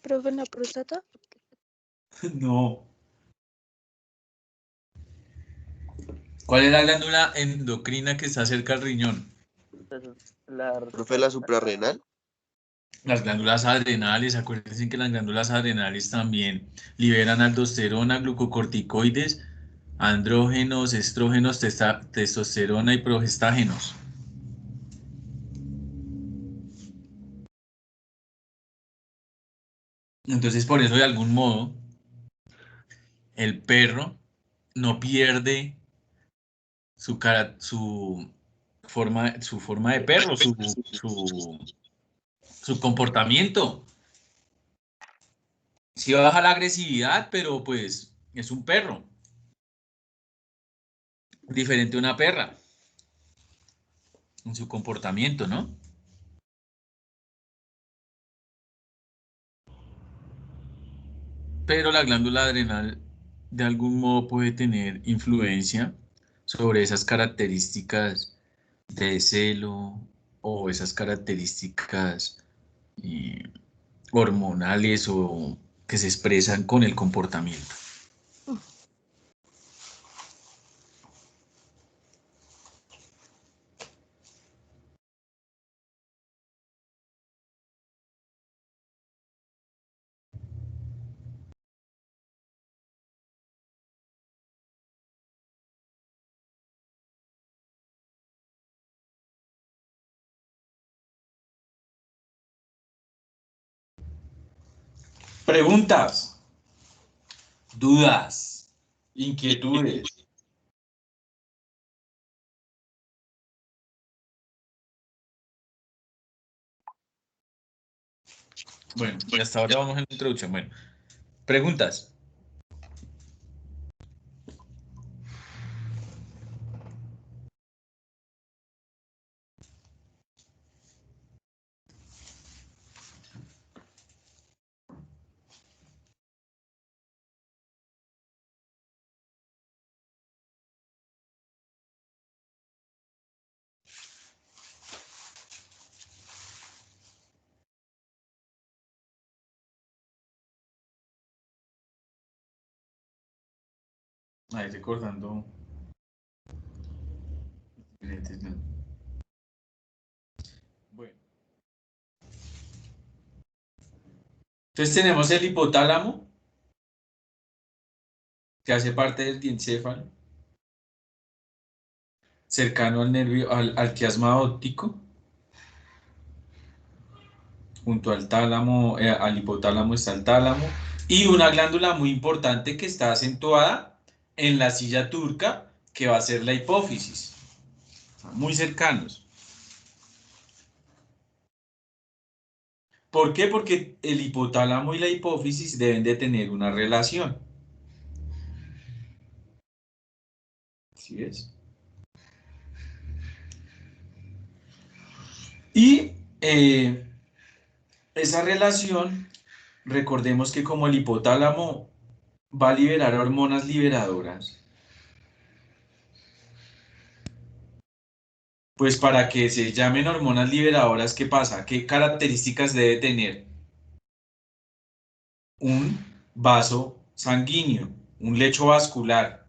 Profe, ¿en la próstata? No. ¿Cuál es la glándula endocrina que está cerca al riñón? Profe, la suprarrenal. Las glándulas adrenales, acuérdense que las glándulas adrenales también liberan aldosterona, glucocorticoides, andrógenos, estrógenos, testosterona y progestágenos. Entonces, por eso, de algún modo, el perro no pierde su forma de perro, su comportamiento. Sí baja la agresividad, pero pues es un perro. Diferente a una perra en su comportamiento, ¿no? Pero la glándula adrenal de algún modo puede tener influencia sobre esas características de celo o esas características eh, hormonales o que se expresan con el comportamiento. Preguntas, dudas, inquietudes. Bueno, y hasta ahora vamos en la introducción. Bueno, preguntas. Ahí recordando. Bueno. Entonces tenemos el hipotálamo, que hace parte del diencéfalo, cercano al nervio, al quiasma óptico, junto al tálamo, al hipotálamo está el tálamo, y una glándula muy importante que está acentuada en la silla turca, que va a ser la hipófisis, muy cercanos. ¿Por qué? Porque el hipotálamo y la hipófisis deben de tener una relación. ¿Sí ves? Y esa relación, recordemos que como el hipotálamo va a liberar hormonas liberadoras, pues para que se llamen hormonas liberadoras, ¿qué pasa? ¿Qué características debe tener? Un vaso sanguíneo, un lecho vascular,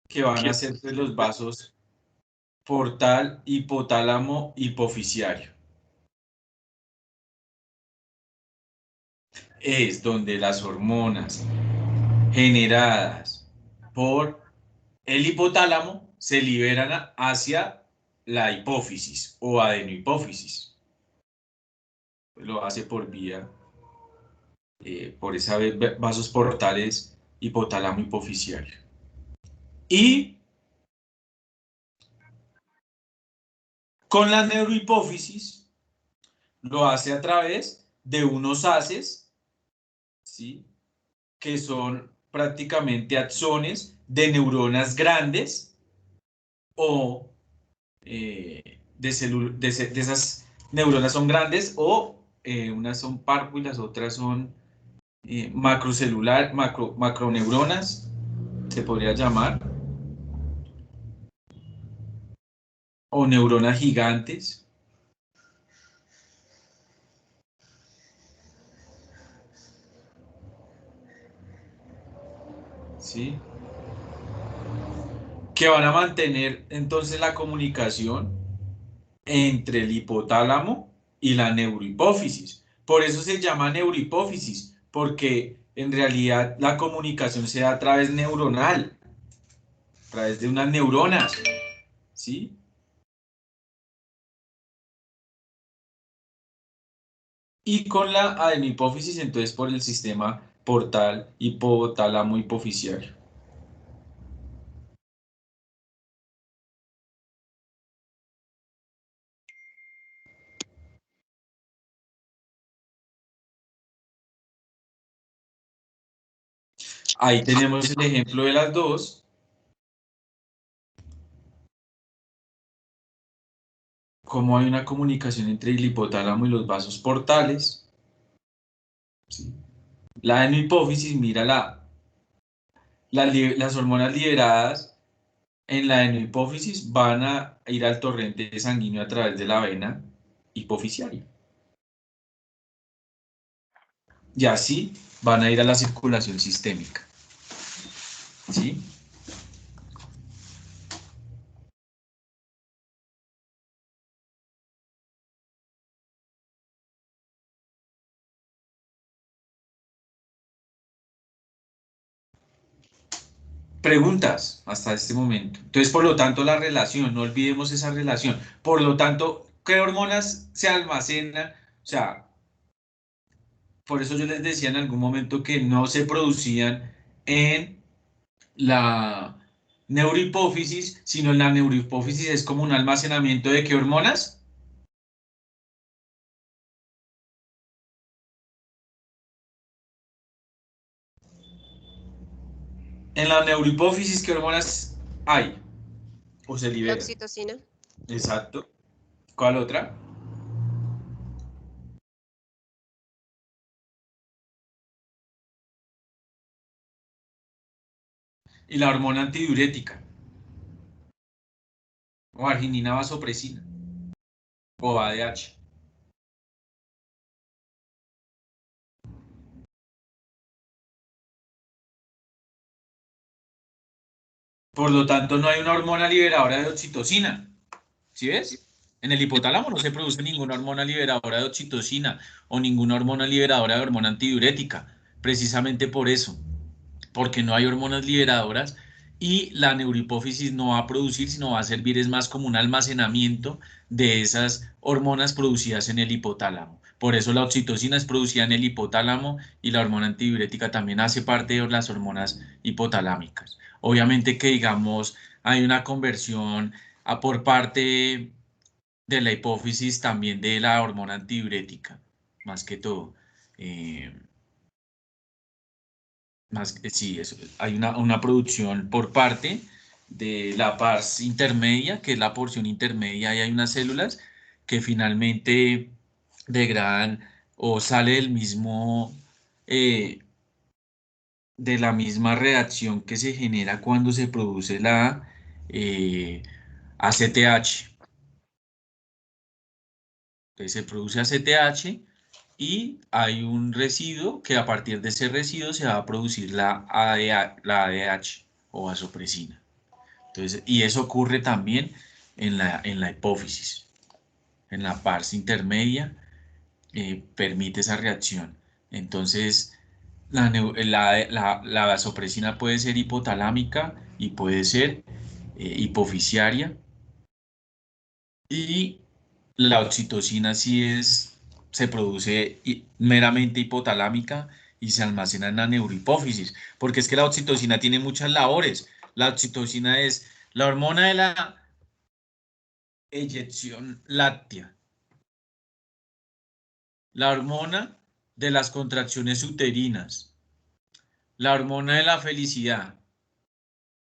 que van a ser pues, los vasos portal, hipotálamo, hipoficiario. Es donde las hormonas generadas por el hipotálamo se liberan hacia la hipófisis o adenohipófisis. Lo hace por vía, por esa vasos portales hipotálamo hipoficiario. Y con la neurohipófisis lo hace a través de unos haces, ¿sí? Que son prácticamente axones de neuronas grandes o de esas neuronas son grandes o unas son parvo y las otras son macroneuronas, se podría llamar, o neuronas gigantes. ¿Sí? Que van a mantener entonces la comunicación entre el hipotálamo y la neurohipófisis. Por eso se llama neurohipófisis, porque en realidad la comunicación se da a través neuronal, a través de unas neuronas, ¿sí? Y con la adenohipófisis, entonces por el sistema portal hipotálamo hipoficiario. Ahí tenemos el ejemplo de las dos. Cómo hay una comunicación entre el hipotálamo y los vasos portales. ¿Sí? La adenohipófisis mira las hormonas liberadas en la adenohipófisis van a ir al torrente sanguíneo a través de la vena hipofisiaria. Y así van a ir a la circulación sistémica. ¿Sí? Preguntas hasta este momento. Entonces, por lo tanto, la relación, no olvidemos esa relación. Por lo tanto, ¿qué hormonas se almacenan? O sea, por eso yo les decía en algún momento que no se producían en la neurohipófisis, sino en la neurohipófisis es como un almacenamiento de ¿qué hormonas? En la neurohipófisis, ¿qué hormonas hay? O se La liberan. oxitocina. Exacto. ¿Cuál otra? Y la hormona antidiurética. O arginina vasopresina. O ADH. Por lo tanto, no hay una hormona liberadora de oxitocina. ¿Sí ves? En el hipotálamo no se produce ninguna hormona liberadora de oxitocina o ninguna hormona liberadora de hormona antidiurética. Precisamente por eso. Porque no hay hormonas liberadoras y la neurohipófisis no va a producir, sino va a servir es más como un almacenamiento de esas hormonas producidas en el hipotálamo. Por eso la oxitocina es producida en el hipotálamo y la hormona antidiurética también hace parte de las hormonas hipotalámicas. Obviamente que digamos hay una conversión por parte de la hipófisis también de la hormona antidiurética, más que todo. Eh, sí, hay una producción por parte de la pars intermedia, que es la porción intermedia, y hay unas células que finalmente degradan o sale del mismo, eh, de la misma reacción que se genera cuando se produce la ACTH. Entonces se produce ACTH y hay un residuo que a partir de ese residuo se va a producir la ADH o vasopresina. Entonces, y eso ocurre también en la hipófisis. En la pars intermedia permite esa reacción. Entonces, la vasopresina puede ser hipotalámica y puede ser hipofisiaria. Y la oxitocina sí se produce meramente hipotalámica y se almacena en la neurohipófisis, porque es que la oxitocina tiene muchas labores. La oxitocina es la hormona de la eyección láctea, la hormona de las contracciones uterinas, la hormona de la felicidad,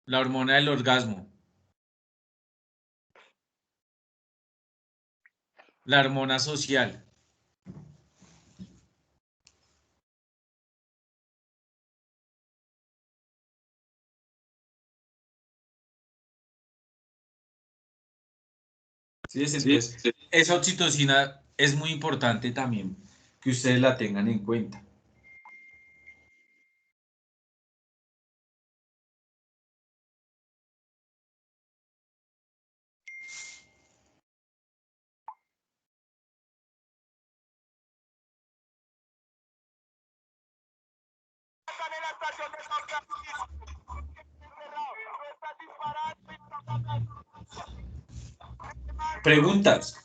la hormona del orgasmo, la hormona social. ¿Sí ves? Entonces, esa oxitocina es muy importante también que ustedes la tengan en cuenta. Preguntas.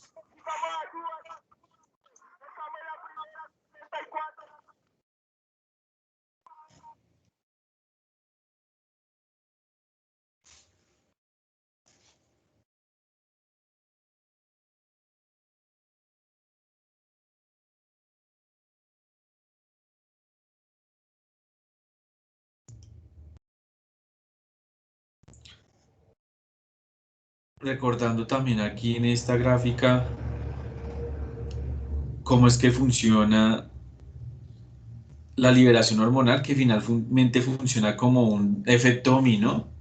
Recordando también aquí en esta gráfica cómo es que funciona la liberación hormonal, que finalmente funciona como un efecto dominó.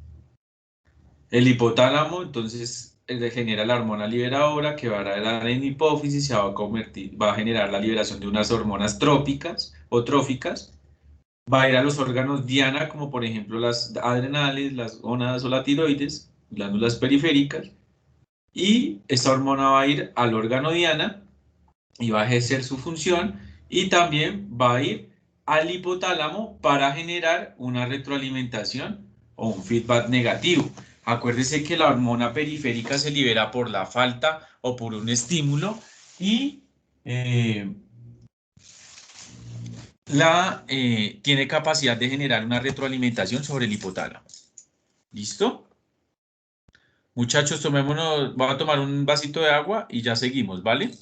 El hipotálamo, entonces, genera la hormona liberadora que va a dar en hipófisis, se va a convertir, va a generar la liberación de unas hormonas trópicas o tróficas, va a ir a los órganos diana, como por ejemplo las adrenales, las gónadas o la tiroides, glándulas periféricas, y esta hormona va a ir al órgano diana y va a ejercer su función, y también va a ir al hipotálamo para generar una retroalimentación o un feedback negativo. Acuérdese que la hormona periférica se libera por la falta o por un estímulo, y tiene capacidad de generar una retroalimentación sobre el hipotálamo. ¿Listo? Muchachos, tomémonos, voy a tomar un vasito de agua y ya seguimos, ¿vale?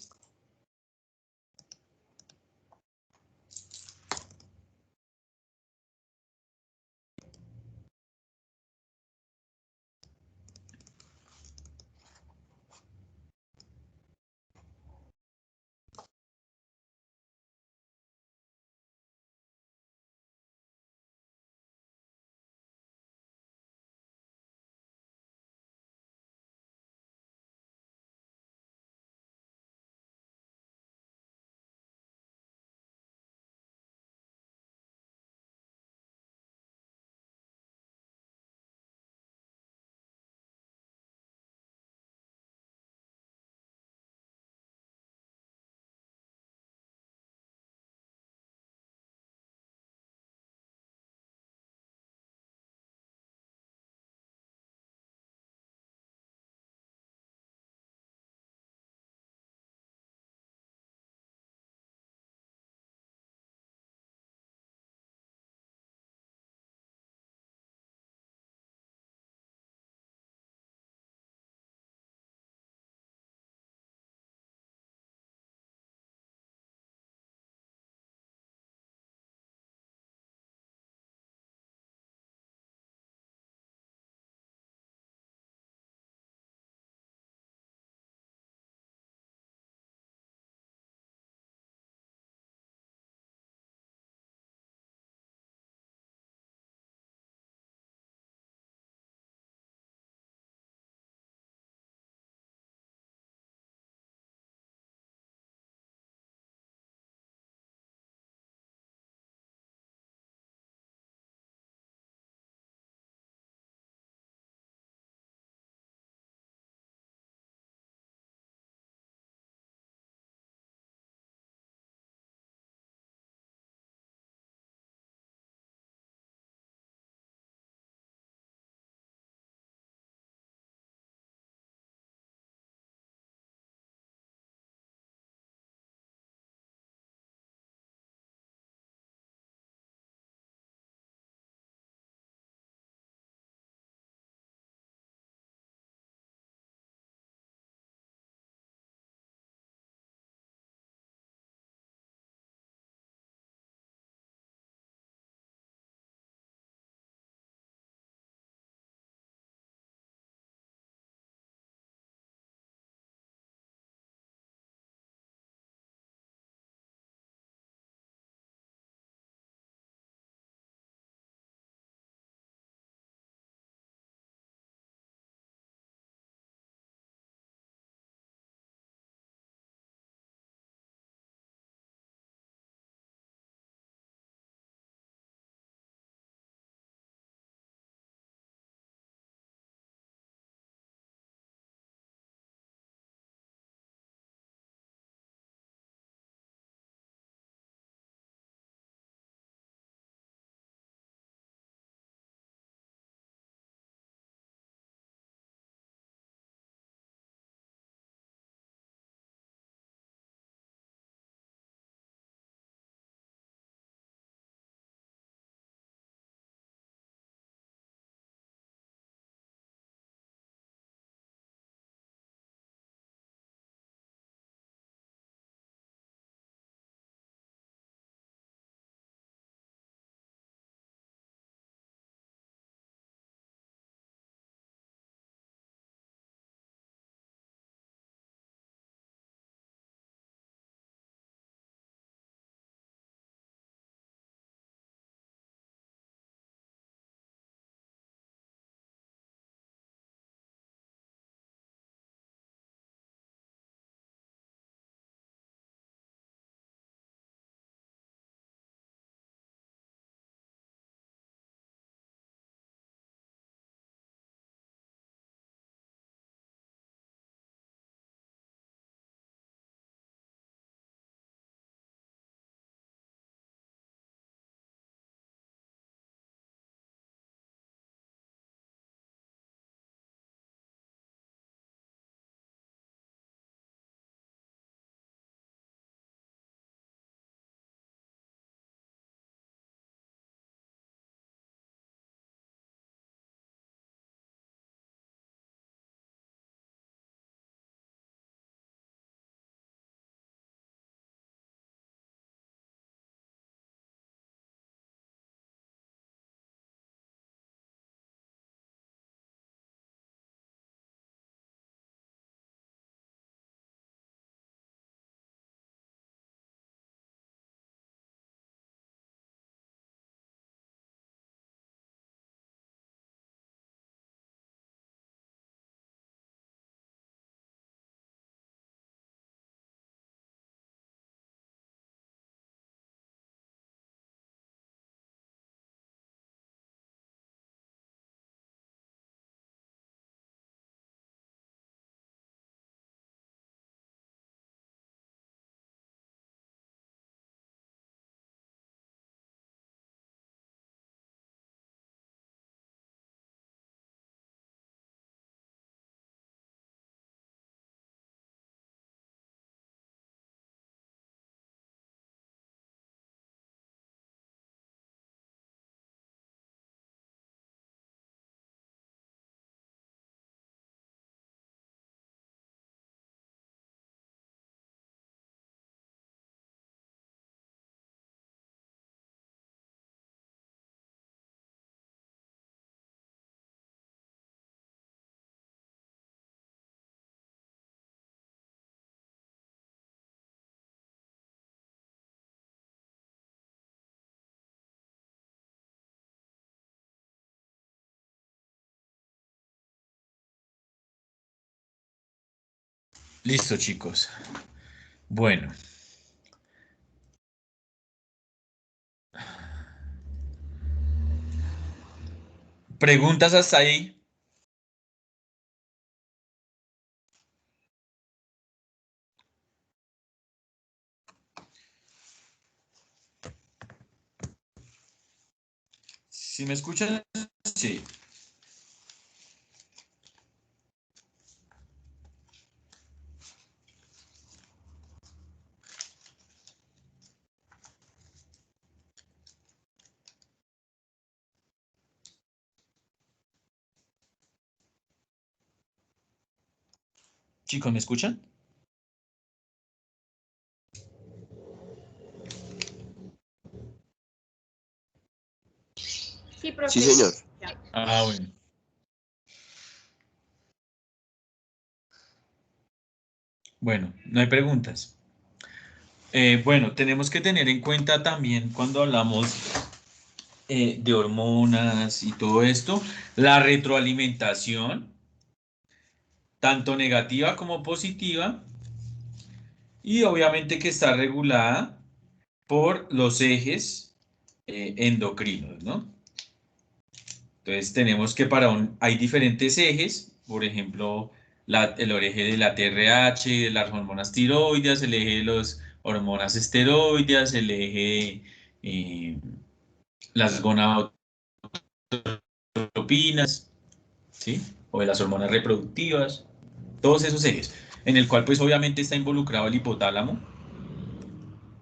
Listo, chicos. Bueno. ¿Preguntas hasta ahí? ¿Sí me escuchan? Sí. Chicos, ¿me escuchan? Sí, Sí, profe. señor. Ah, bueno. Bueno, no hay preguntas. Bueno, tenemos que tener en cuenta también cuando hablamos de hormonas y todo esto, la retroalimentación, tanto negativa como positiva, y obviamente que está regulada por los ejes endocrinos, ¿no? Entonces tenemos que hay diferentes ejes, por ejemplo, el eje de la TRH, de las hormonas tiroideas, el eje de las hormonas esteroideas, el eje de las gonadotropinas, ¿sí? O de las hormonas reproductivas, todos esos ejes, en el cual pues obviamente está involucrado el hipotálamo,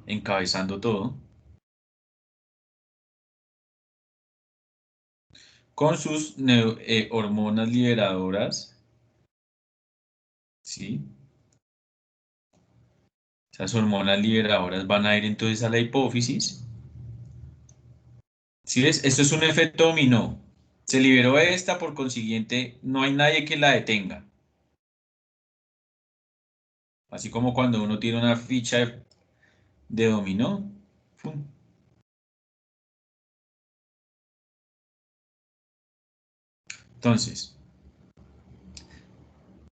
encabezando todo, con sus hormonas liberadoras, ¿sí? Esas hormonas liberadoras van a ir entonces a la hipófisis. ¿Sí ves? Esto es un efecto dominó. Se liberó esta, por consiguiente, no hay nadie que la detenga. Así como cuando uno tiene una ficha de dominó. ¡Fum! Entonces,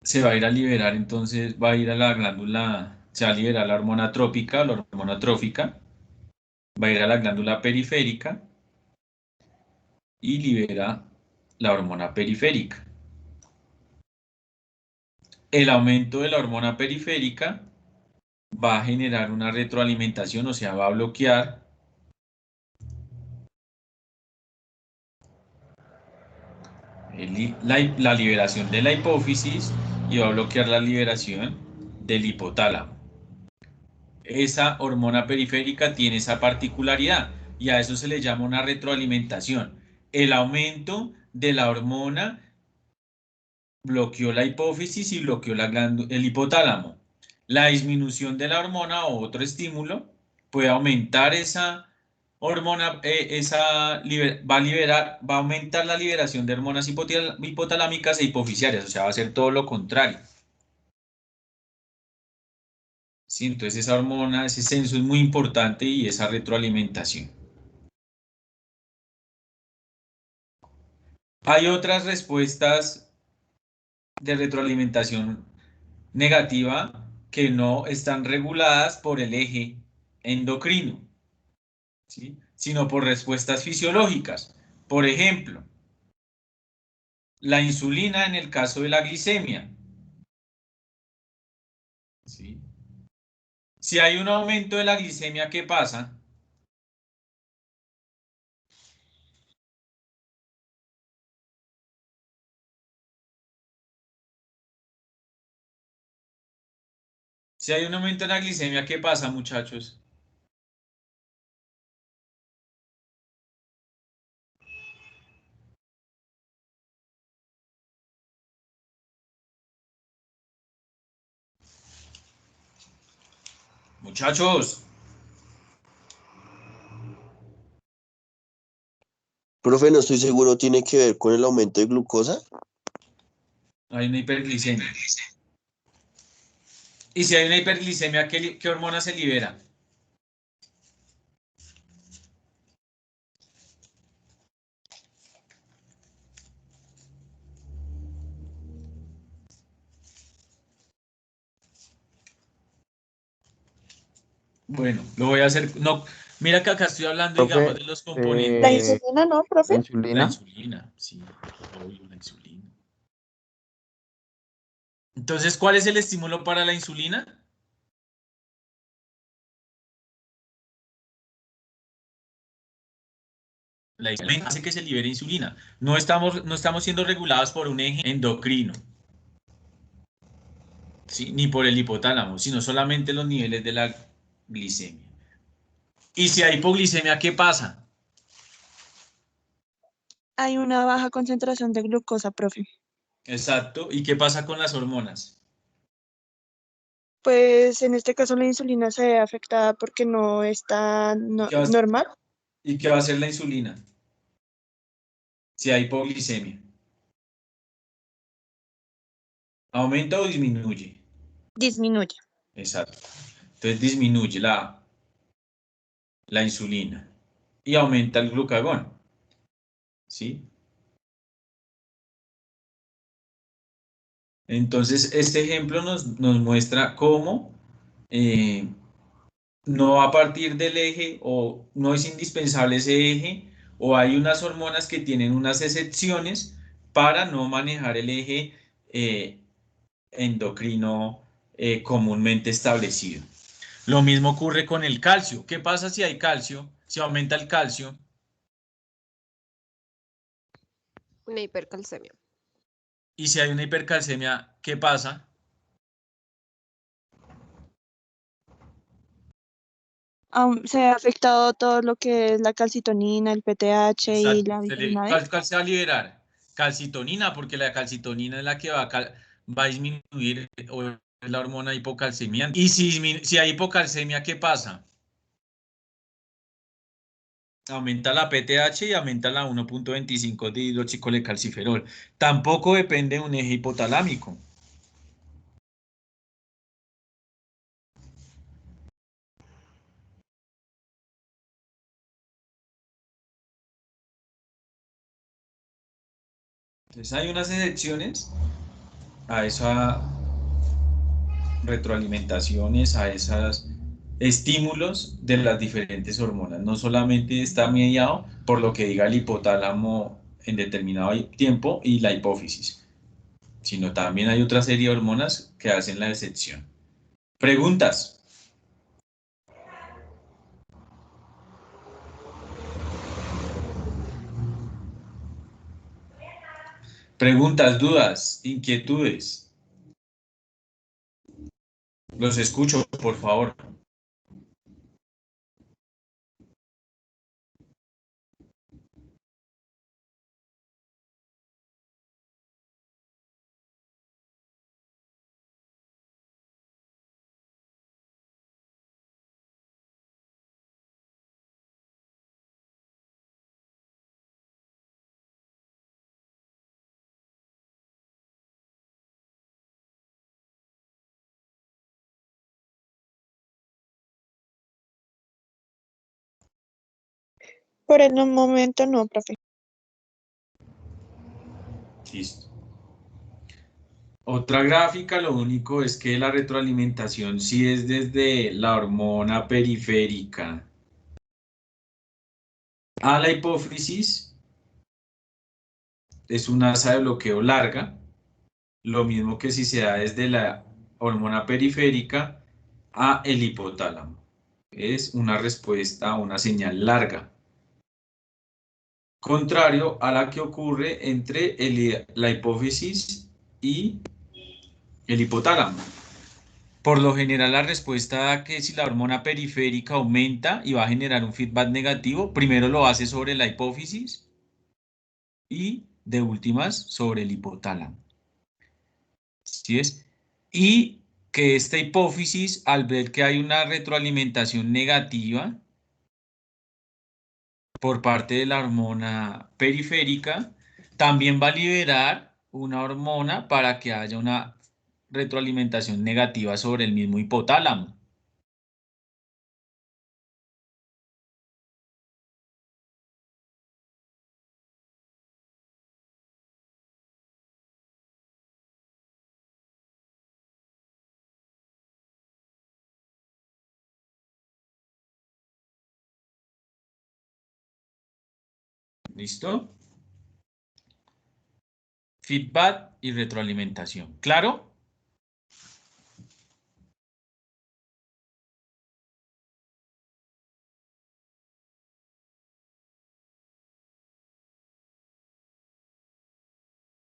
se va a ir a liberar, entonces va a ir a la glándula, se va a liberar la hormona trófica, va a ir a la glándula periférica y libera la hormona periférica. El aumento de la hormona periférica va a generar una retroalimentación, o sea, va a bloquear la liberación de la hipófisis y va a bloquear la liberación del hipotálamo. Esa hormona periférica tiene esa particularidad y a eso se le llama una retroalimentación. El aumento de la hormona bloqueó la hipófisis y bloqueó el hipotálamo. La disminución de la hormona o otro estímulo puede aumentar esa hormona, va a aumentar la liberación de hormonas hipotalámicas e hipofisiarias, o sea, va a ser todo lo contrario. Sí, entonces esa hormona, ese censo es muy importante y esa retroalimentación. Hay otras respuestas de retroalimentación negativa que no están reguladas por el eje endocrino, ¿sí? Sino por respuestas fisiológicas. Por ejemplo, la insulina en el caso de la glicemia, ¿sí? Si hay un aumento de la glicemia, ¿qué pasa? Si hay un aumento en la glicemia, ¿qué pasa, muchachos? Muchachos, Profe, no estoy seguro, ¿tiene que ver con el aumento de glucosa? hay una hiperglicemia. Y si hay una hiperglicemia, ¿qué hormona se libera? Bueno, lo voy a hacer. No, mira que acá estoy hablando, digamos, Profe, de los La componentes. insulina, ¿no, la profe? La insulina. insulina, sí, obvio, la insulina. Entonces, ¿cuál es el estímulo para la insulina? La insulina hace que se libere insulina. No estamos siendo regulados por un eje endocrino, ¿sí? Ni por el hipotálamo, sino solamente los niveles de la glicemia. Y si hay hipoglicemia, ¿qué pasa? Hay una baja concentración de glucosa, profe. Exacto. ¿Y qué pasa con las hormonas? Pues en este caso la insulina se ve afectada porque no está ¿Qué va, normal. ¿Y qué va a hacer la insulina si hay hipoglicemia? ¿Aumenta o disminuye? Disminuye. Exacto. Entonces disminuye la insulina y aumenta el glucagón, ¿sí? Entonces, este ejemplo nos muestra cómo no a partir del eje o no es indispensable ese eje o hay unas hormonas que tienen unas excepciones para no manejar el eje endocrino comúnmente establecido. Lo mismo ocurre con el calcio. ¿Qué pasa si hay calcio? Si aumenta el calcio. Una hipercalcemia. Y si hay una hipercalcemia, ¿qué pasa? Se ha afectado todo lo que es la calcitonina, el PTH y Exacto. la vitamina D. ¿Cuál se va a liberar? Calcitonina, porque la calcitonina es la que va a disminuir o es la hormona hipocalcemiante. Y si hay hipocalcemia, ¿qué pasa? Aumenta la PTH y aumenta la 1,25 de hidroxicolecalciferol. Tampoco depende de un eje hipotalámico. Entonces hay unas excepciones a esa retroalimentaciones, a esos estímulos de las diferentes hormonas. No solamente está mediado por lo que diga el hipotálamo en determinado tiempo y la hipófisis, sino también hay otra serie de hormonas que hacen la excepción. Preguntas. Preguntas, dudas, inquietudes. Los escucho, por favor. Por el momento no, profe. Listo. Otra gráfica, lo único es que la retroalimentación sí es desde la hormona periférica a la hipófisis, es una asa de bloqueo larga, lo mismo que si se da desde la hormona periférica a el hipotálamo. Es una respuesta a una señal larga, contrario a la que ocurre entre la hipófisis y el hipotálamo. Por lo general, la respuesta da que si la hormona periférica aumenta y va a generar un feedback negativo, primero lo hace sobre la hipófisis y de últimas sobre el hipotálamo. ¿Sí es? Y que esta hipófisis, al ver que hay una retroalimentación negativa por parte de la hormona periférica, también va a liberar una hormona para que haya una retroalimentación negativa sobre el mismo hipotálamo. ¿Listo? Feedback y retroalimentación. ¿Claro?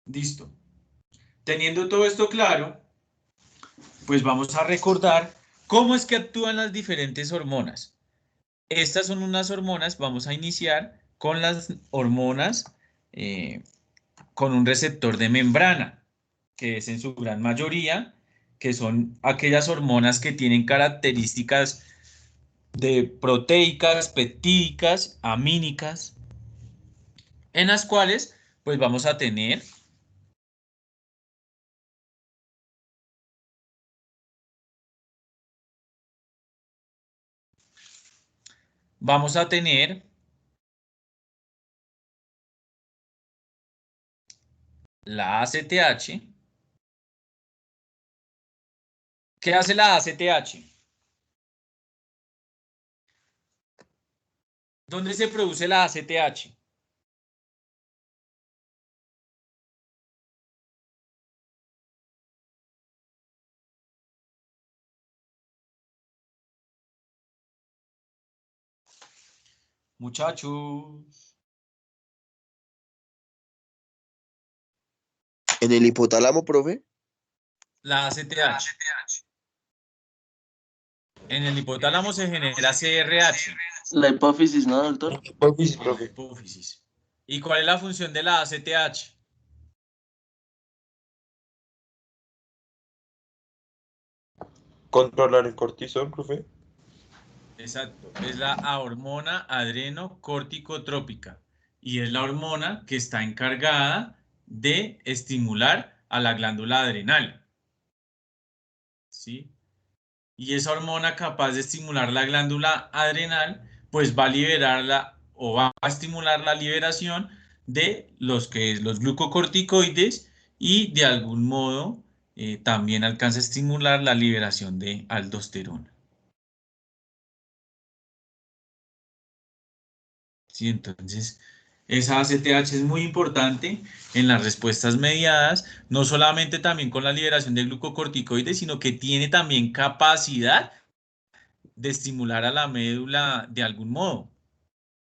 Listo. Teniendo todo esto claro, pues vamos a recordar cómo es que actúan las diferentes hormonas. Estas son unas hormonas, vamos a iniciar con las hormonas con un receptor de membrana, que es en su gran mayoría, que son aquellas hormonas que tienen características de proteicas, peptídicas, amínicas, en las cuales pues vamos a tener la ACTH. ¿Qué hace la ACTH? ¿Dónde se produce la ACTH? Muchachos. ¿En el hipotálamo, profe? La ACTH. En el hipotálamo se genera CRH. La hipófisis, ¿no, doctor? Hipófisis, La profe. hipófisis. ¿Y cuál es la función de la ACTH? Controlar el cortisol, profe. Exacto. Es la hormona adrenocorticotrópica. Y es la hormona que está encargada de estimular a la glándula adrenal. ¿Sí? Y esa hormona capaz de estimular la glándula adrenal, pues va a liberarla o va a estimular la liberación de los glucocorticoides y de algún modo también alcanza a estimular la liberación de aldosterona. ¿Sí? Entonces, esa ACTH es muy importante en las respuestas mediadas, no solamente también con la liberación de glucocorticoides, sino que tiene también capacidad de estimular a la médula de algún modo,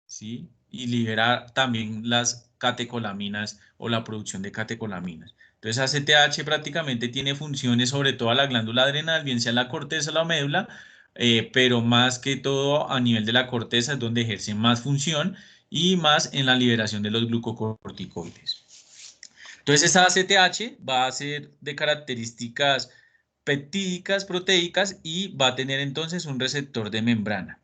¿sí? Y liberar también las catecolaminas o la producción de catecolaminas. Entonces, ACTH prácticamente tiene funciones sobre todo a la glándula adrenal, bien sea la corteza o la médula, pero más que todo a nivel de la corteza es donde ejerce más función y más en la liberación de los glucocorticoides. Entonces, esta ACTH va a ser de características peptídicas, proteicas y va a tener entonces un receptor de membrana.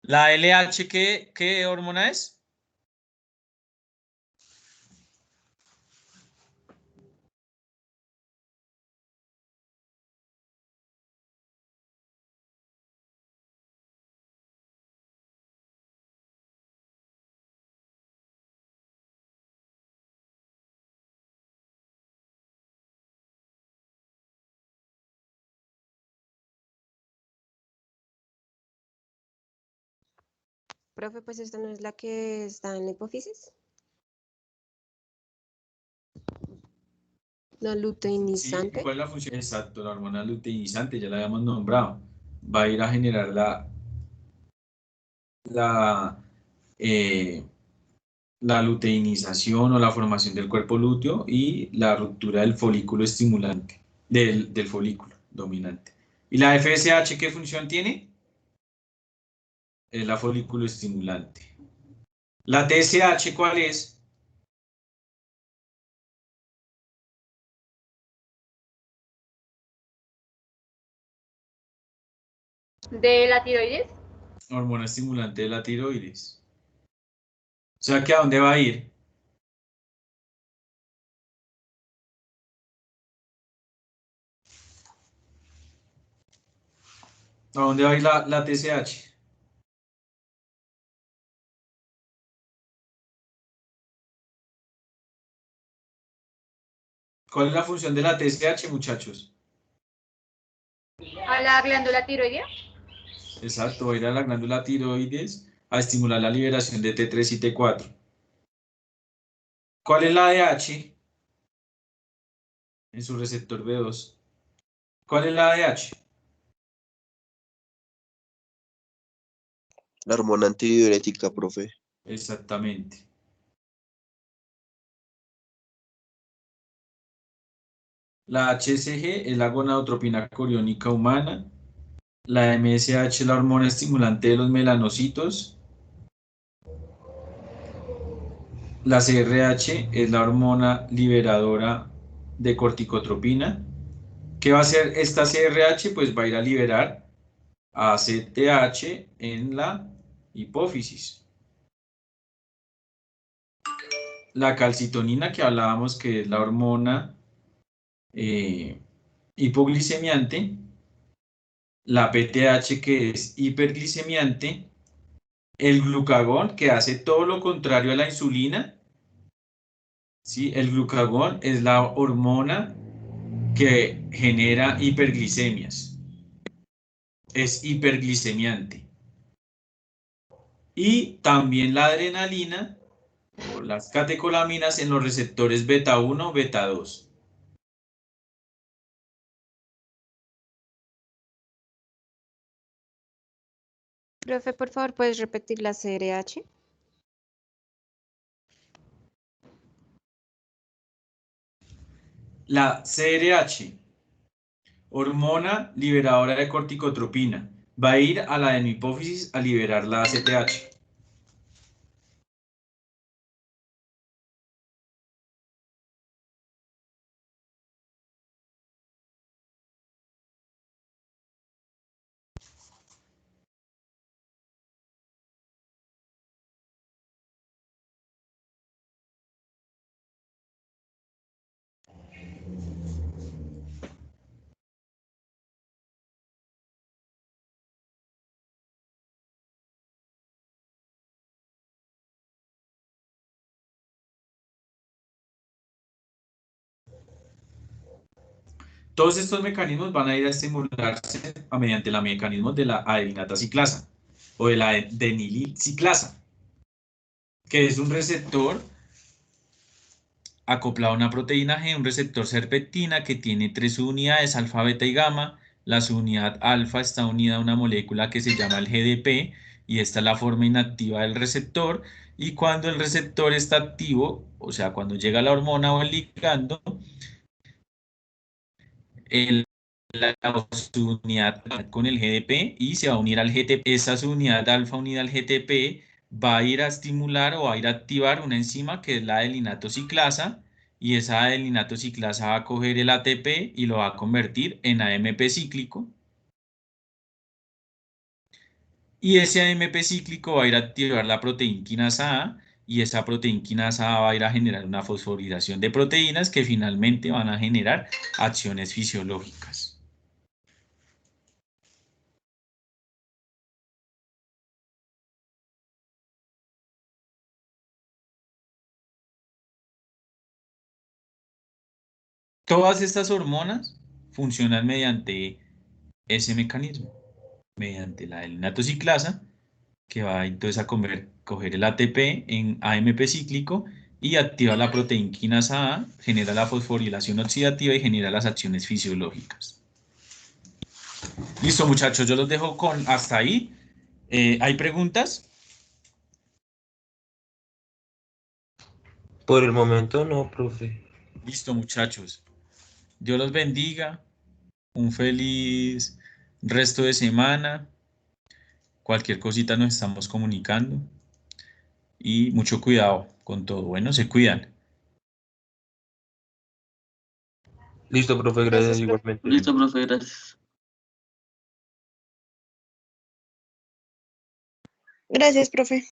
¿La LH qué hormona es? Profe, pues esta no es la que está en la hipófisis. La Sí, luteinizante. ¿cuál es la función? Exacto, la hormona luteinizante, ya la habíamos nombrado. Va a ir a generar eh, la luteinización o la formación del cuerpo lúteo y la ruptura del folículo estimulante, del folículo dominante. ¿Y la FSH qué función tiene? Es la folículo estimulante. ¿La TSH cuál es? ¿De la tiroides? Hormona estimulante de la tiroides. O sea, ¿que a dónde va a ir? ¿A dónde va a ir la TSH? ¿Cuál es la función de la TSH, muchachos? ¿A la glándula tiroidea? Exacto, va a ir a la glándula tiroides a estimular la liberación de T3 y T4. ¿Cuál es la ADH en su receptor B2? ¿Cuál es la ADH? La hormona antidiurética, profe. Exactamente. La HCG es la gonadotropina coriónica humana. La MSH es la hormona estimulante de los melanocitos. La CRH es la hormona liberadora de corticotropina. ¿Qué va a hacer esta CRH? Pues va a ir a liberar ACTH en la hipófisis. La calcitonina, que hablábamos que es la hormona hipoglicemiante. La PTH, que es hiperglicemiante. El glucagón, que hace todo lo contrario a la insulina. ¿Sí? El glucagón es la hormona que genera hiperglicemias. Es hiperglicemiante. Y también la adrenalina o las catecolaminas en los receptores beta 1, beta 2. Profe, por favor, ¿puedes repetir la CRH? La CRH, hormona liberadora de corticotropina, va a ir a la hipófisis a liberar la ACTH. Todos estos mecanismos van a ir a estimularse mediante los mecanismos de la adelinata ciclasa o de la adenilil ciclasa, que es un receptor acoplado a una proteína G, un receptor serpentina que tiene 3 subunidades, alfa, beta y gamma. La subunidad alfa está unida a una molécula que se llama el GDP y esta es la forma inactiva del receptor. Y cuando el receptor está activo, o sea, cuando llega la hormona o el ligando, la subunidad con el GDP y se va a unir al GTP. Esa subunidad alfa unida al GTP va a ir a estimular o va a ir a activar una enzima que es la adelinato ciclasa, y esa adelinato ciclasa va a coger el ATP y lo va a convertir en AMP cíclico. Y ese AMP cíclico va a ir a activar la proteína quinasa A, y esa proteína quinasa A va a ir a generar una fosforilación de proteínas que finalmente van a generar acciones fisiológicas. Todas estas hormonas funcionan mediante ese mecanismo, mediante la adelinato ciclasa, que va entonces a coger el ATP en AMP cíclico y activa la proteína quinasa A, genera la fosforilación oxidativa y genera las acciones fisiológicas. Listo, muchachos, yo los dejo con hasta ahí. ¿Hay preguntas? Por el momento no, profe. Listo, muchachos. Dios los bendiga. Un feliz resto de semana. Cualquier cosita nos estamos comunicando. Y mucho cuidado con todo. Bueno, se cuidan. Listo, profe, Gracias, gracias profe. igualmente. Listo, profe, gracias. Gracias, profe.